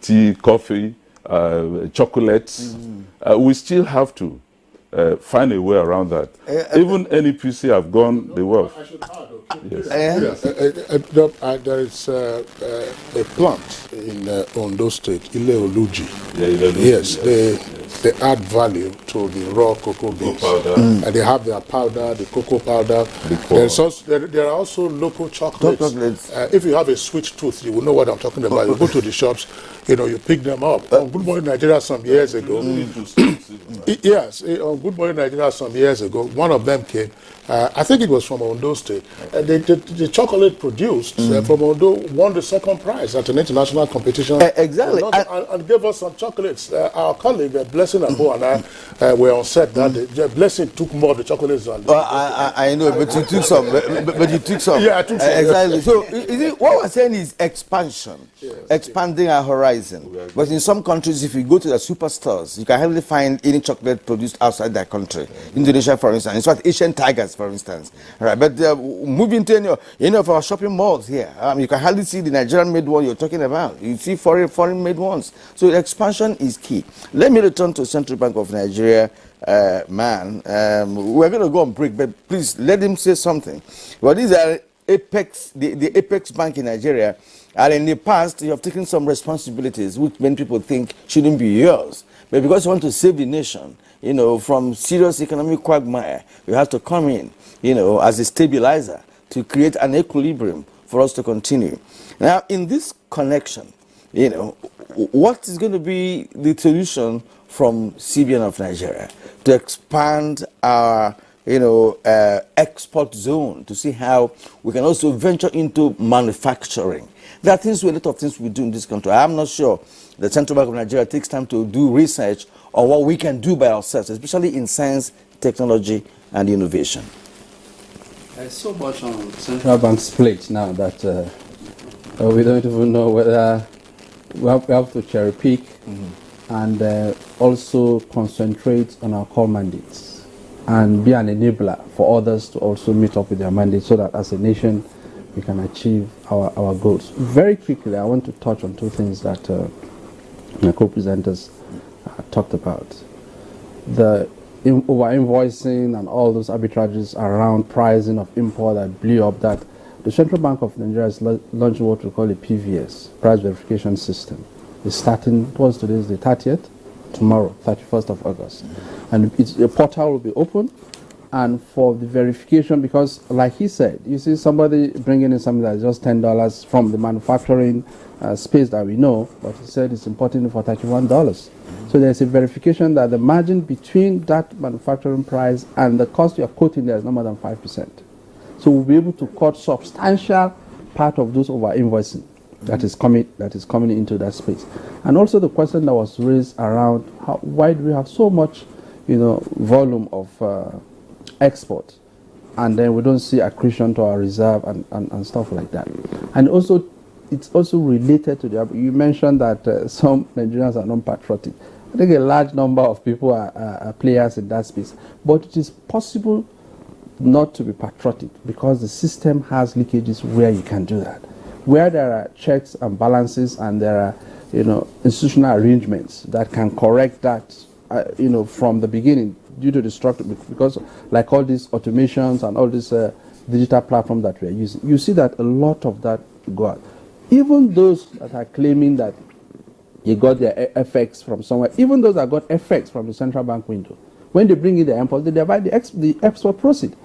tea, coffee, chocolates. We still have to find a way around that. Even NEPC have gone the world. Yes. There is a plant in Ondo State, Ile Oluji. Yes, they add value to the raw cocoa beans. And they have their powder, the cocoa powder. There are also local chocolates. If you have a sweet tooth, you will know what I'm talking about. You go to the shops, you pick them up. On Good Morning Nigeria some years ago. Yes, on Good Morning Nigeria some years ago, one of them came. I think it was from Ondo State. The chocolate produced from Ondo won the second prize at an international competition. Exactly. And gave us some chocolates. Our colleague, Blessing Abo, and I were on set that day. Blessing took more of the chocolates than I know, but you took some. But you took some. Yeah, I took some. Exactly. So what we're saying is expansion, expanding our horizon. But in some countries, if you go to the superstores, you can hardly find any chocolate produced outside that country. Indonesia, for instance. In fact, Asian tigers, for instance. Right. But moving to any of our shopping malls here, you can hardly see the Nigerian-made one you're talking about. You see foreign-made ones. So expansion is key. Let me return to Central Bank of Nigeria. We're going to go on break, but please let him say something. Well, these are Apex, the Apex Bank in Nigeria, and in the past you have taken some responsibilities which many people think shouldn't be yours. But because you want to save the nation, from serious economic quagmire, you have to come in, as a stabilizer to create an equilibrium for us to continue. Now, in this connection, what is going to be the solution from CBN of Nigeria to expand our export zone, to see how we can also venture into manufacturing? There are a lot of things we do in this country. I'm not sure the Central Bank of Nigeria takes time to do research on what we can do by ourselves, especially in science, technology, and innovation. There's so much on Central Bank's plate now that we don't even know whether we have to cherry pick and also concentrate on our core mandates and be an enabler for others to also meet up with their mandates, so that as a nation we can achieve our goals. Very quickly, I want to touch on two things that my co-presenters talked about. The over-invoicing and all those arbitrages around pricing of import that blew up, that the Central Bank of Nigeria is launching what we call a PVS, Price Verification System. It's starting, today is the 30th, tomorrow, 31st of August. And the portal will be open, and for the verification, because like he said, you see somebody bringing in something that's just $10 from the manufacturing space that we know, but he said it's importing it for $31. So there's a verification that the margin between that manufacturing price and the cost you're quoting there is no more than 5%. So we'll be able to cut substantial part of those over invoicing that is coming into that space. And also the question that was raised around why do we have so much, volume of export, and then we don't see accretion to our reserve and stuff like that. And also, it's also related to you mentioned that some Nigerians are non-patriotic. I think a large number of people are players in that space, but it is possible not to be patriotic because the system has leakages where you can do that, where there are checks and balances and there are institutional arrangements that can correct that from the beginning due to the structure, because like all these automations and all this digital platform that we are using, you see that a lot of that go out. Even those that are claiming that they got their FX from somewhere, even those that got FX from the central bank window, when they bring in the import, they divide the export proceed.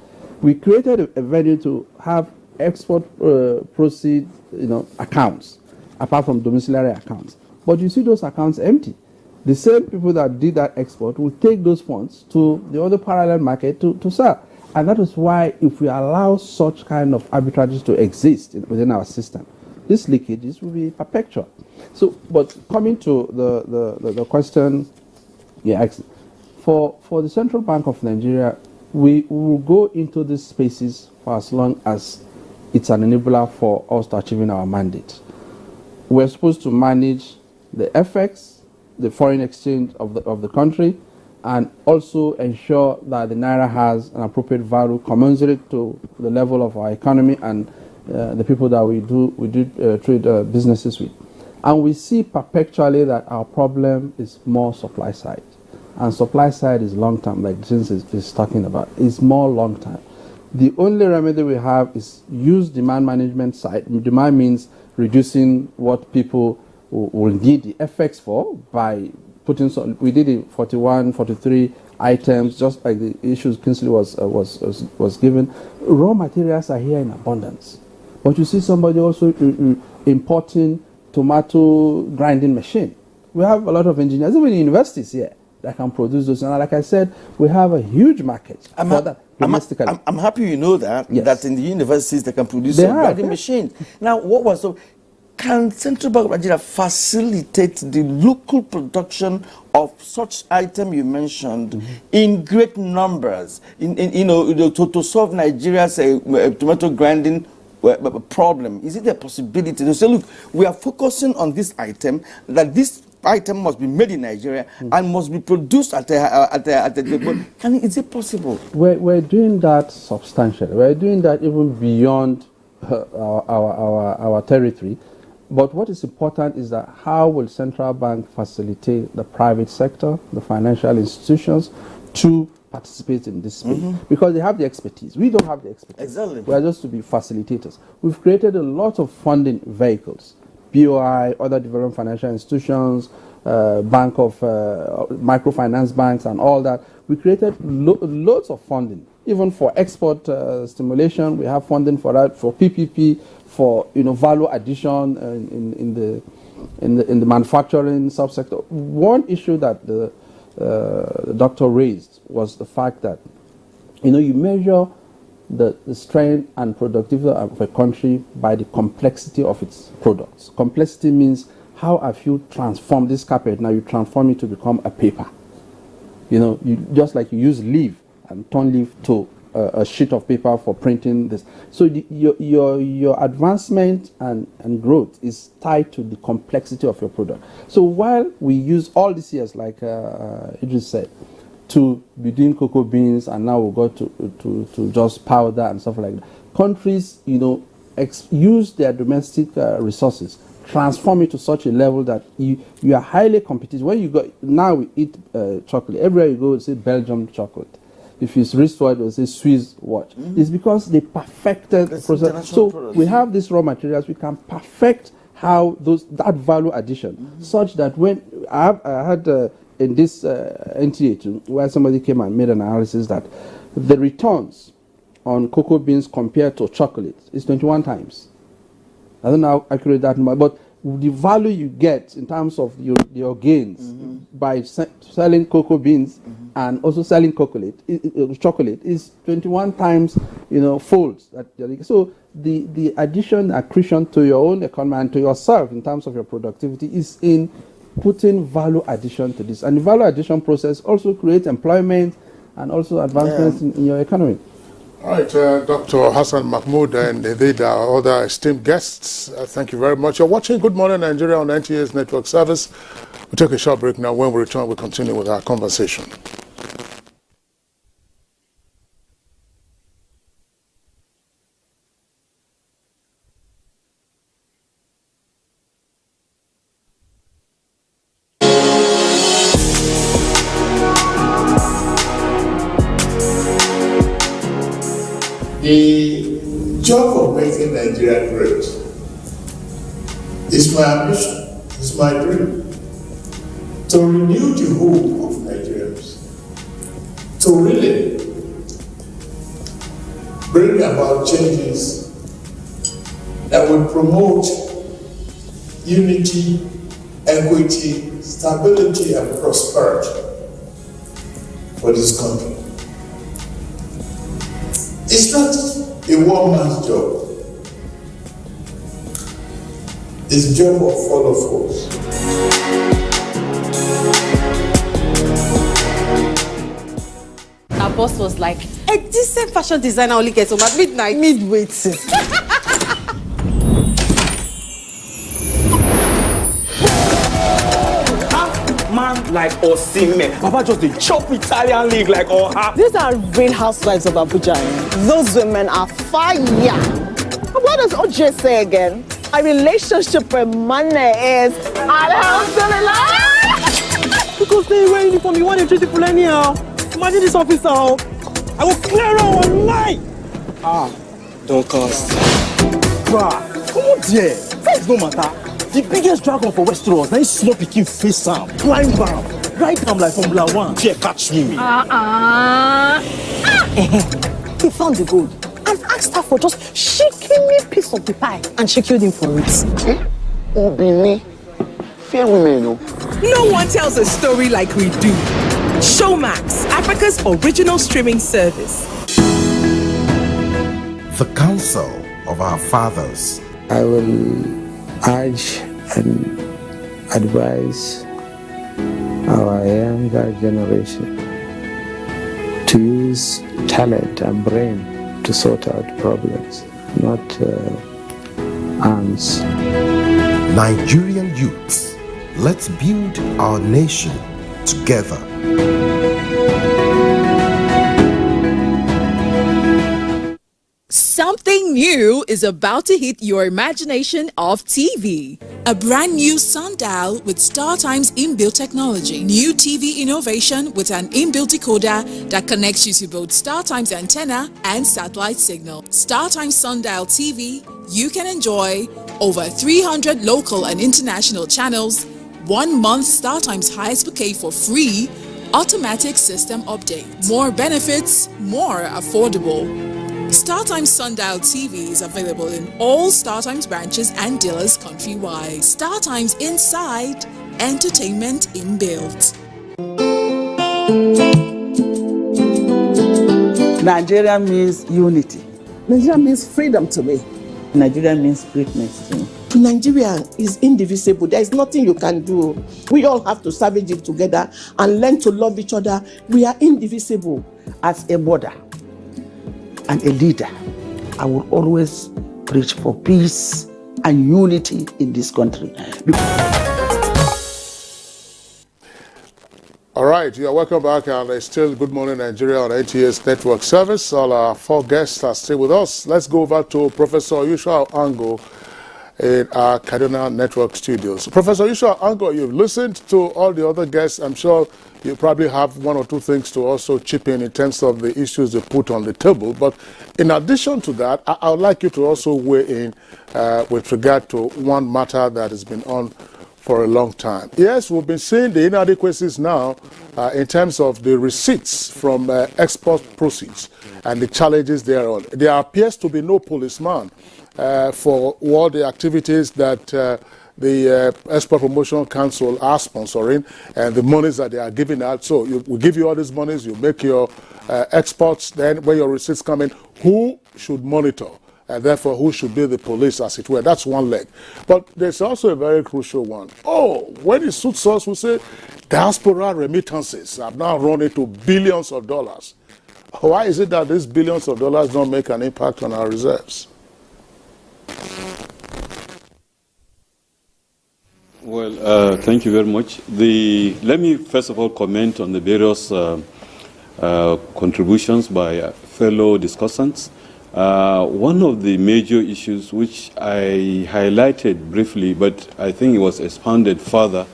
We created a venue to have export proceed accounts, apart from domiciliary accounts. But you see those accounts empty. The same people that did that export will take those funds to the other parallel market to sell. And that is why if we allow such kind of arbitrages to exist within our system, these leakages will be perpetual. So, but coming to the question you asked, for the Central Bank of Nigeria, we will go into these spaces for as long as it's an enabler for us to achieving our mandate. We're supposed to manage the FX, the foreign exchange of the country, and also ensure that the Naira has an appropriate value commensurate to the level of our economy and the people that we do trade businesses with. And we see perpetually that our problem is more supply side. and supply side is long term, like James is talking about. It's more long term. The only remedy we have is use demand management side. Demand means reducing what people will need the effects for by putting some. We did it 41, 43 items, just like the issues Kingsley was given. Raw materials are here in abundance, but you see somebody also importing tomato grinding machine. We have a lot of engineers, even in universities here, that can produce those. And like I said, we have a huge market for that domestically. I'm happy you know that, yes, that in the universities they can produce they grinding machines. Now, can Central Bank of Nigeria facilitate the local production of such item you mentioned in great numbers, to solve Nigeria's tomato grinding problem? Is it a possibility to say, look, we are focusing on this item, that this item must be made in Nigeria and must be produced at the is it possible? We're doing that substantially. We're doing that even beyond our territory. But what is important is that how will central bank facilitate the private sector, the financial institutions, to participate in this space? Because they have the expertise. We don't have the expertise. Exactly. We are just to be facilitators. We've created a lot of funding vehicles, BOI, other development financial institutions, bank of microfinance banks and all that. We created loads of funding, even for export stimulation. We have funding for that, for PPP, for value addition in the manufacturing subsector. One issue that the doctor raised was the fact that you measure the strength and productivity of a country by the complexity of its products. Complexity means how have you transformed this carpet? Now you transform it to become a paper. You just like you use leaf and turn leaf to a sheet of paper for printing this. So your advancement and growth is tied to the complexity of your product. So while we use all these years, like Idris said, to be doing cocoa beans, and now we got to just powder and stuff like that, countries use their domestic resources, transform it to such a level that you are highly competitive. When you go now, we eat chocolate everywhere you go. Say Belgium chocolate. If it's wristwatch, or say Swiss watch. It's because they perfected the process. So we have these raw materials. We can perfect how that value addition, such that when I had in this NTA too, where somebody came and made an analysis that the returns on cocoa beans compared to chocolate is 21 times. I don't know how accurate that number, but the value you get in terms of your gains by selling cocoa beans and also selling chocolate is 21 times folds. So the addition, accretion to your own economy and to yourself in terms of your productivity is in putting value addition to this. And the value addition process also creates employment and also advancements in your economy. All right, Dr. Hassan Mahmoud and indeed our other esteemed guests, thank you very much. You're watching Good Morning Nigeria on NTA's network service. We'll take a short break now. When we return, we'll continue with our conversation. The job of making Nigeria great is my ambition, is my dream, to renew the hope of Nigerians, to really bring about changes that will promote unity, equity, stability, and prosperity for this country. It's not a one-man's job. It's a job of all of us. Our boss was like, a decent fashion designer only gets home at midnight. Midway. Man like Osimhen, Papa just the chop Italian league like Oha. These are real housewives of Abuja. Those women are fire. What does OJ say again? A relationship with money is Alhamdulillah. go stay wearing uniform, you want to treat people anyhow. Imagine this officer, I will clear out online. Don't cost. Bruh, come on there. Face no matter. The biggest dragon for Westeros, now small pikin face Sam, climb down, right down like Formula 1. Here, catch me. He found the gold and asked her for just shaking me a piece of the pie, and she killed him for it. Obini, fair women, no. No one tells a story like we do. Showmax, Africa's original streaming service. The counsel of our fathers. I will urge and advise our younger generation to use talent and brain to sort out problems, not arms. Nigerian youths, let's build our nation together. Something new is about to hit your imagination of TV. A brand new sundial with StarTime's inbuilt technology. New TV innovation with an inbuilt decoder that connects you to both StarTime's antenna and satellite signal. StarTime Sundial TV, you can enjoy over 300 local and international channels, 1 month StarTime's highest bouquet for free, automatic system update. More benefits, more affordable. StarTimes Sundial TV is available in all StarTimes branches and dealers countrywide. StarTimes Inside, entertainment inbuilt. Nigeria means unity. Nigeria means freedom to me. Nigeria means greatness to me. Nigeria is indivisible. There is nothing you can do. We all have to savage it together and learn to love each other. We are indivisible. As a mother and a leader, I will always preach for peace and unity in this country. All right, you are welcome back, and it's still Good Morning Nigeria on ATS Network Service. All our 4 guests are still with us. Let's go over to Professor Yushua Ango in our Kaduna Network studios. Professor Yushua Ango, you've listened to all the other guests. I'm sure you probably have 1 or 2 things to also chip in terms of the issues they put on the table. But in addition to that, I would like you to also weigh in with regard to one matter that has been on for a long time. Yes, we've been seeing the inadequacies now in terms of the receipts from export proceeds and the challenges thereon. There appears to be no policeman for all the activities that the Export Promotion Council are sponsoring and the monies that they are giving out. So we give you all these monies, you make your exports, then when your receipts come in, who should monitor? And therefore, who should be the police, as it were? That's one leg. But there's also a very crucial one. When it suits us, we say diaspora remittances have now run into billions of dollars. Why is it that these billions of dollars don't make an impact on our reserves? Well, thank you very much. Let me first of all comment on the various contributions by fellow discussants. One of the major issues which I highlighted briefly, but I think it was expanded further,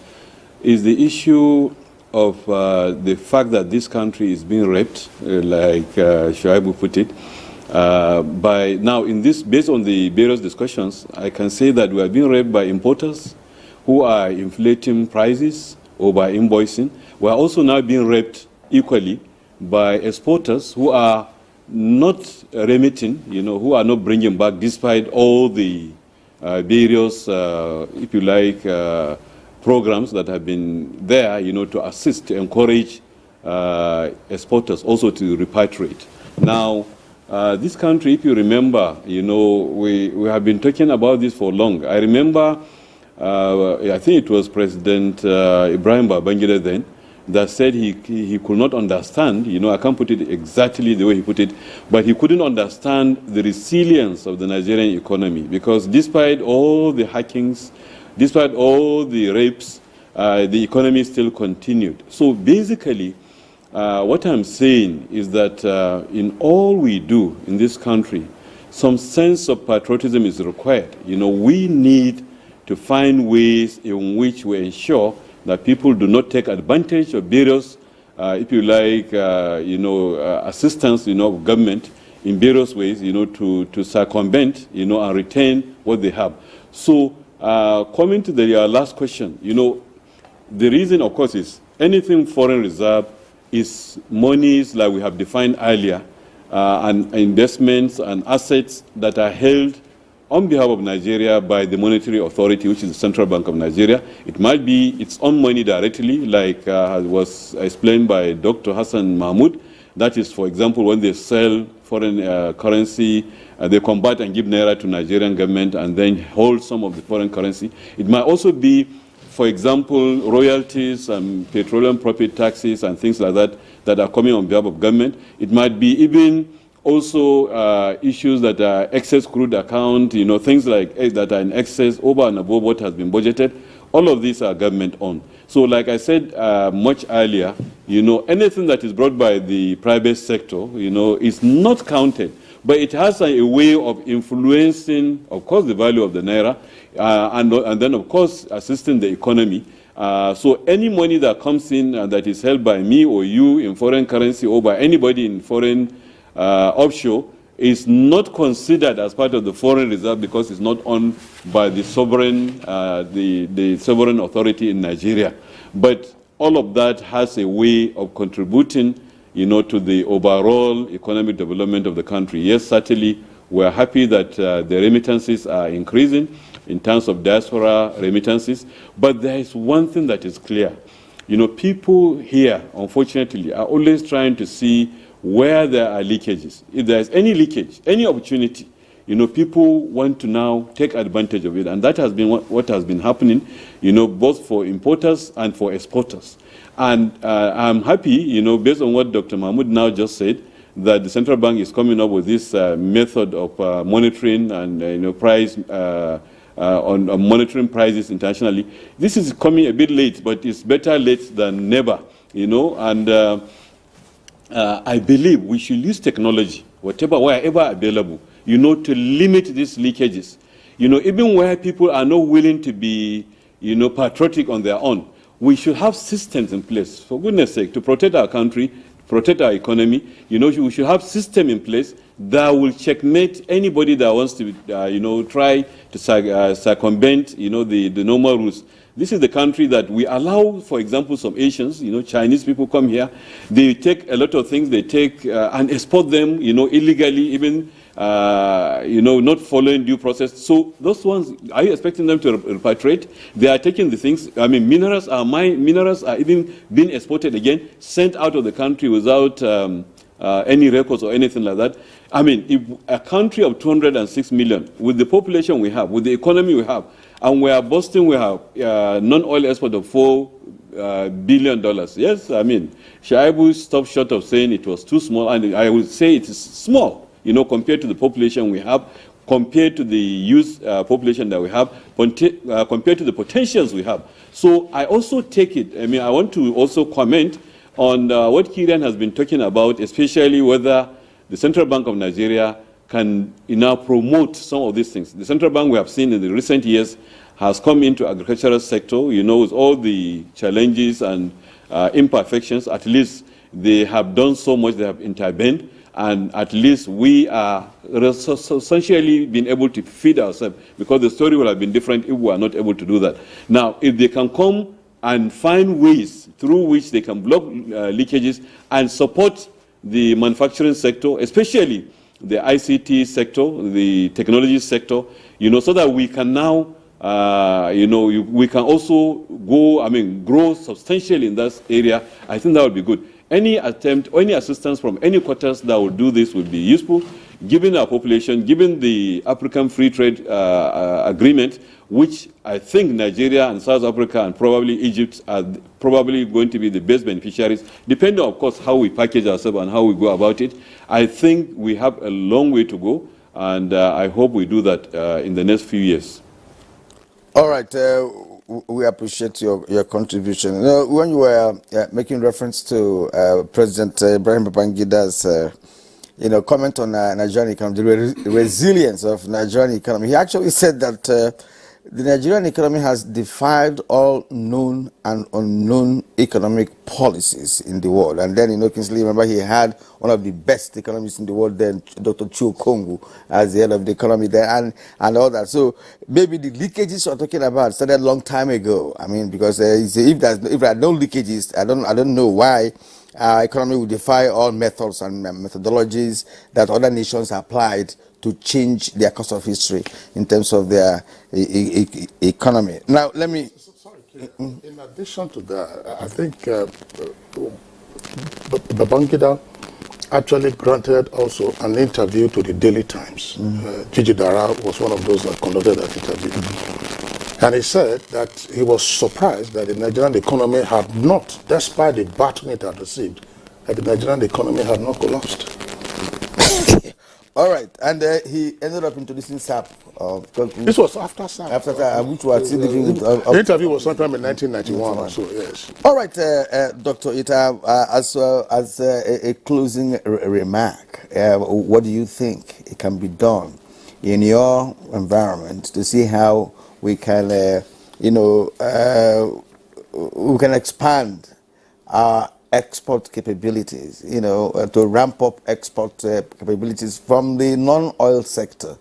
is the issue of the fact that this country is being raped, like Shuaibu put it. Based on the various discussions, I can say that we are being raped by importers who are inflating prices or by invoicing. We are also now being raped equally by exporters who are not remitting, who are not bringing back despite all the various, if you like, programs that have been there, to assist, to encourage exporters also to repatriate. Now, this country, if you remember, we have been talking about this for long. I remember, I think it was President Ibrahim Babangida then, that said he could not understand, I can't put it exactly the way he put it, but he couldn't understand the resilience of the Nigerian economy, because despite all the hackings, despite all the rapes, the economy still continued. So basically, what I'm saying is that in all we do in this country, some sense of patriotism is required. We need to find ways in which we ensure that people do not take advantage of various, if you like, assistance, of government in various ways, to circumvent, and retain what they have. So, coming to your last question, the reason, of course, is anything foreign reserve is monies like we have defined earlier, and investments and assets that are held on behalf of Nigeria by the monetary authority, which is the Central Bank of Nigeria. It might be its own money directly, like was explained by Dr. Hassan Mahmoud. That is, for example, when they sell foreign currency, they convert and give naira to Nigerian government and then hold some of the foreign currency. It might also be, for example, royalties and petroleum profit taxes and things like that that are coming on behalf of government. It might be even also issues that are excess crude account, things like that are in excess over and above what has been budgeted. All of these are government-owned. So like I said much earlier, anything that is brought by the private sector, is not counted. But it has a way of influencing, of course, the value of the naira, and then, of course, assisting the economy. So any money that comes in that is held by me or you in foreign currency or by anybody in foreign offshore is not considered as part of the foreign reserve because it's not owned by the sovereign, the sovereign authority in Nigeria. But all of that has a way of contributing, to the overall economic development of the country. Yes, certainly, we're happy that the remittances are increasing in terms of diaspora remittances. But there is one thing that is clear. People here, unfortunately, are always trying to see where there are leakages. If there's any leakage, any opportunity, people want to now take advantage of it. And that has been what has been happening, both for importers and for exporters. And I'm happy, based on what Dr. Mahmoud now just said, that the central bank is coming up with this method of monitoring and, price, on monitoring prices internationally. This is coming a bit late, but it's better late than never, and I believe we should use technology, wherever available, to limit these leakages. Even where people are not willing to be, patriotic on their own, we should have systems in place, for goodness sake, to protect our country, protect our economy. We should have system in place that will checkmate anybody that wants to, try to circumvent, the normal rules. This is the country that we allow, for example, some Asians, Chinese people come here. They take a lot of things, they take and export them, illegally, even, not following due process. So those ones, are you expecting them to repatriate? They are taking the things. I mean, minerals are even being exported again, sent out of the country without any records or anything like that. I mean, if a country of 206 million, with the population we have, with the economy we have, and we are boasting we have non-oil export of $4 billion. Yes, I mean, Shaibu stopped short of saying it was too small, and I would say it is small, compared to the population we have, compared to the youth population that we have, compared to the potentials we have. So I also take it, I want to also comment on what Kirian has been talking about, especially whether the Central Bank of Nigeria can promote some of these things. The Central Bank, we have seen in the recent years, has come into agricultural sector, with all the challenges and imperfections. At least they have done so much, they have intervened, and at least we are essentially being able to feed ourselves, because the story would have been different if we are not able to do that. Now, if they can come and find ways through which they can block leakages and support the manufacturing sector, especially the ICT sector, the technology sector, so that we can now, we can also grow substantially in that area. I think that would be good. Any attempt, any assistance from any quarters that will do this would be useful, given our population, given the African Free Trade Agreement, which I think Nigeria and South Africa and probably Egypt are probably going to be the best beneficiaries, depending, of course, how we package ourselves and how we go about it. I think we have a long way to go, and I hope we do that in the next few years. All right. We appreciate your contribution. When you were making reference to President Ibrahim Babangida's comment on Nigerian economy, the resilience of Nigerian economy, he actually said that the Nigerian economy has defied all known and unknown economic policies in the world. And then, Kingsley, remember, he had one of the best economists in the world then, Dr. Chuo Kongu, as the head of the economy there, and all that. So maybe the leakages you're talking about started a long time ago. I mean, because if there are no leakages, I don't know why our economy will defy all methods and methodologies that other nations applied to change their course of history in terms of their economy. Now, let me... Sorry, in addition to that, I think Babangida actually granted also an interview to the Daily Times. Gigi Dara was one of those that conducted that interview. And he said that he was surprised that the Nigerian economy had not, despite the battering it had received, that the Nigerian economy had not collapsed. All right, and he ended up introducing SAP. This was after SAP. After SAP, which was still living with... the interview was sometime in 1991 or so, yes. All right, Dr. Ita, as a closing remark, what do you think it can be done in your environment to see how we can, we can expand our export capabilities, to ramp up export capabilities from the non-oil sector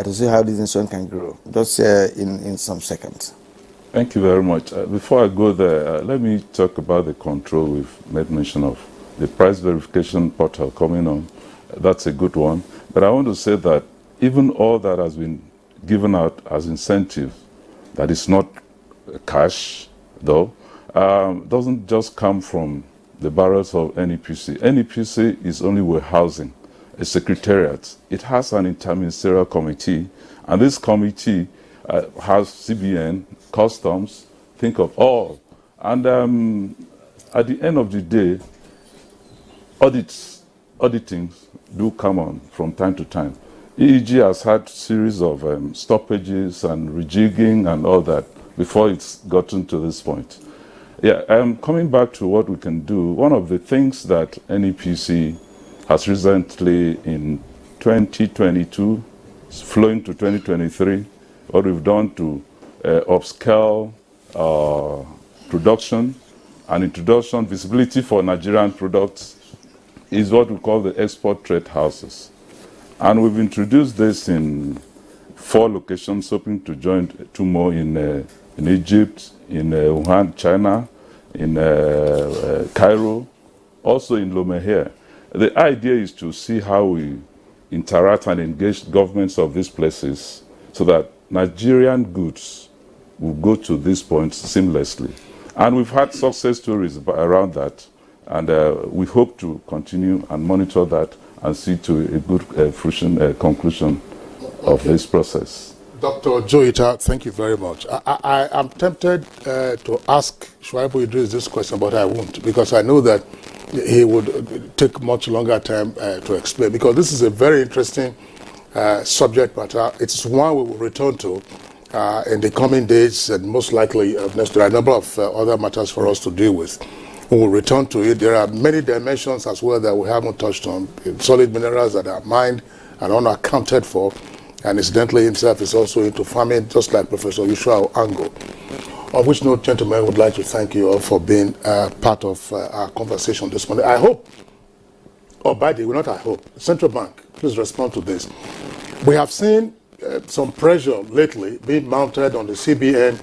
to see how this nation can grow. Just in some seconds. Thank you very much. Before I go there, let me talk about the control we've made mention of. The price verification portal coming on, that's a good one. But I want to say that even all that has been given out as incentive, that is not cash, though, doesn't just come from the barrels of NEPC. NEPC is only warehousing, a secretariat. It has an interministerial committee, and this committee has CBN, customs, think of all. And at the end of the day, auditings do come on from time to time. EEG has had series of stoppages and rejigging and all that before it's gotten to this point. Yeah, coming back to what we can do, one of the things that NEPC has recently in 2022, flowing to 2023, what we've done to upscale production and introduction visibility for Nigerian products is what we call the export trade houses. And we've introduced this in 4 locations, hoping to join 2 more in Egypt, in Wuhan, China, in Cairo, also in Lome here. The idea is to see how we interact and engage governments of these places so that Nigerian goods will go to these points seamlessly. And we've had success stories around that, and we hope to continue and monitor that and see to a good conclusion of this process. Dr. Joe Ita, thank you very much. I am tempted to ask Shuaibu Idris this question, but I won't, because I know that he would take much longer time to explain, because this is a very interesting subject matter. It's one we will return to in the coming days, and most likely next year. A number of other matters for us to deal with. We will return to it. There are many dimensions as well that we haven't touched on. Solid minerals that are mined and unaccounted for. And incidentally himself is also into farming, just like Professor Yushua Ango. On which note, gentlemen, I would like to thank you all for being part of our conversation this morning. I hope, or by the way, not I hope, Central Bank, please respond to this. We have seen some pressure lately being mounted on the CBN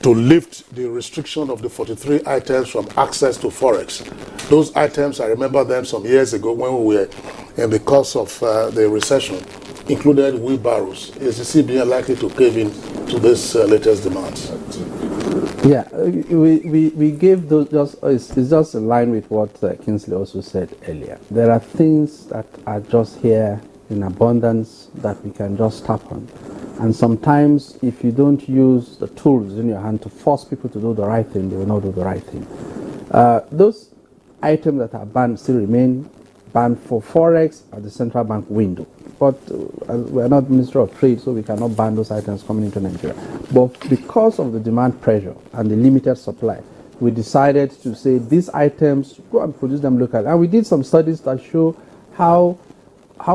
to lift the restriction of the 43 items from access to Forex. Those items, I remember them some years ago when we were in the course of the recession, included wheelbarrows. Is the CBN likely to cave in to this latest demands? Yeah, we gave those, it's just in line with what Kingsley also said earlier. There are things that are just here in abundance that we can just tap on. And sometimes if you don't use the tools in your hand to force people to do the right thing, they will not do the right thing. Those items that are banned still remain banned for Forex at the central bank window. But we're not Ministry of Trade, so we cannot ban those items coming into Nigeria. But because of the demand pressure and the limited supply, we decided to say these items, go and produce them locally. And we did some studies that show how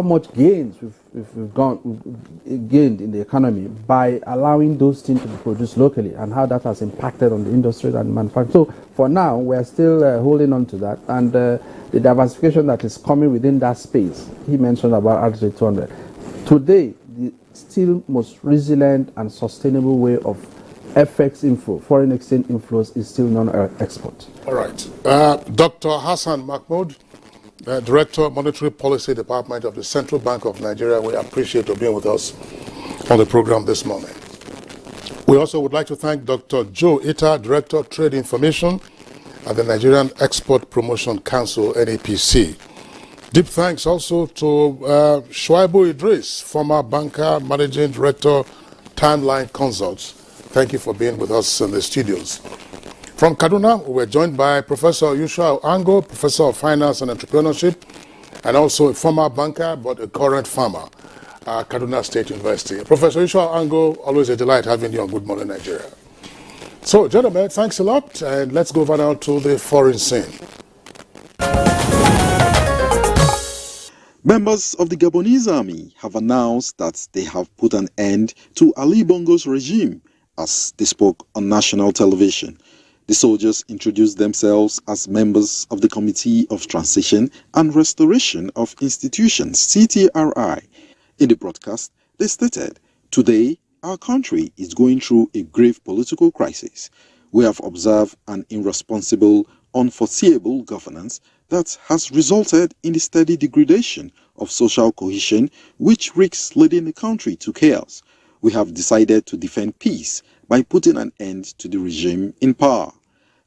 much gains we've we've gained in the economy by allowing those things to be produced locally, and how that has impacted on the industry and manufacturing. So for now, we're still holding on to that, and the diversification that is coming within that space. He mentioned about RJ 200. Today, the still most resilient and sustainable way of FX inflow, foreign exchange inflows, is still non-export. All right. Dr. Hassan Mahmoud, Director, Monetary Policy Department of the Central Bank of Nigeria, we appreciate you being with us on the program this morning. We also would like to thank Dr. Joe Ita, Director, Trade Information at the Nigerian Export Promotion Council, NAPC. Deep thanks also to Shuaibu Idris, former banker, Managing Director, Timeline Consults. Thank you for being with us in the studios. From Kaduna, we were joined by Professor Yushua Ango, Professor of Finance and Entrepreneurship, and also a former banker but a current farmer at Kaduna State University. Professor Yushua Ango, always a delight having you on Good Morning Nigeria. So, gentlemen, thanks a lot, and let's go over now to the foreign scene. Members of the Gabonese army have announced that they have put an end to Ali Bongo's regime as they spoke on national television. The soldiers introduced themselves as members of the Committee of Transition and Restoration of Institutions, CTRI. In the broadcast, they stated, "Today, our country is going through a grave political crisis. We have observed an irresponsible, unforeseeable governance that has resulted in the steady degradation of social cohesion, which risks leading the country to chaos. We have decided to defend peace by putting an end to the regime in power."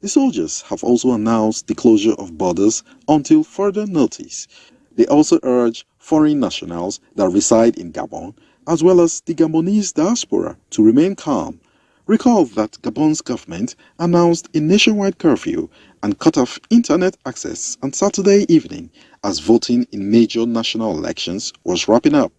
The soldiers have also announced the closure of borders until further notice. They also urge foreign nationals that reside in Gabon, as well as the Gabonese diaspora, to remain calm. Recall that Gabon's government announced a nationwide curfew and cut off internet access on Saturday evening as voting in major national elections was wrapping up.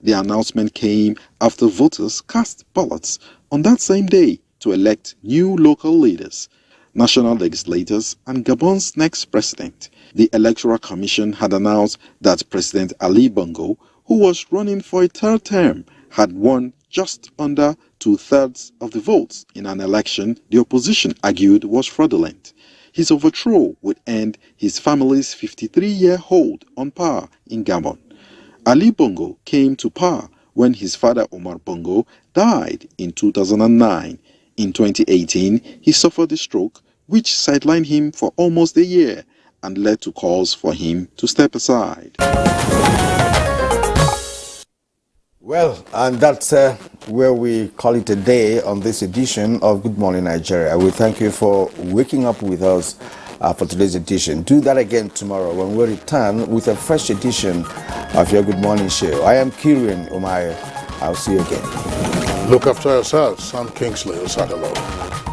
The announcement came after voters cast ballots on that same day to elect new local leaders, national legislators, and Gabon's next president. The Electoral Commission had announced that President Ali Bongo, who was running for a third term, had won just under 2/3 of the votes in an election the opposition argued was fraudulent. His overthrow would end his family's 53-year hold on power in Gabon. Ali Bongo came to power when his father Omar Bongo died in 2009. In 2018, he suffered a stroke which sidelined him for almost a year and led to calls for him to step aside. Well, and that's where we call it a day on this edition of Good Morning Nigeria. We thank you for waking up with us for today's edition. Do that again tomorrow when we return with a fresh edition of your Good Morning Show. I am Kirian Omayo. I'll see you again. Look after yourselves. I'm Kingsley Osadalo.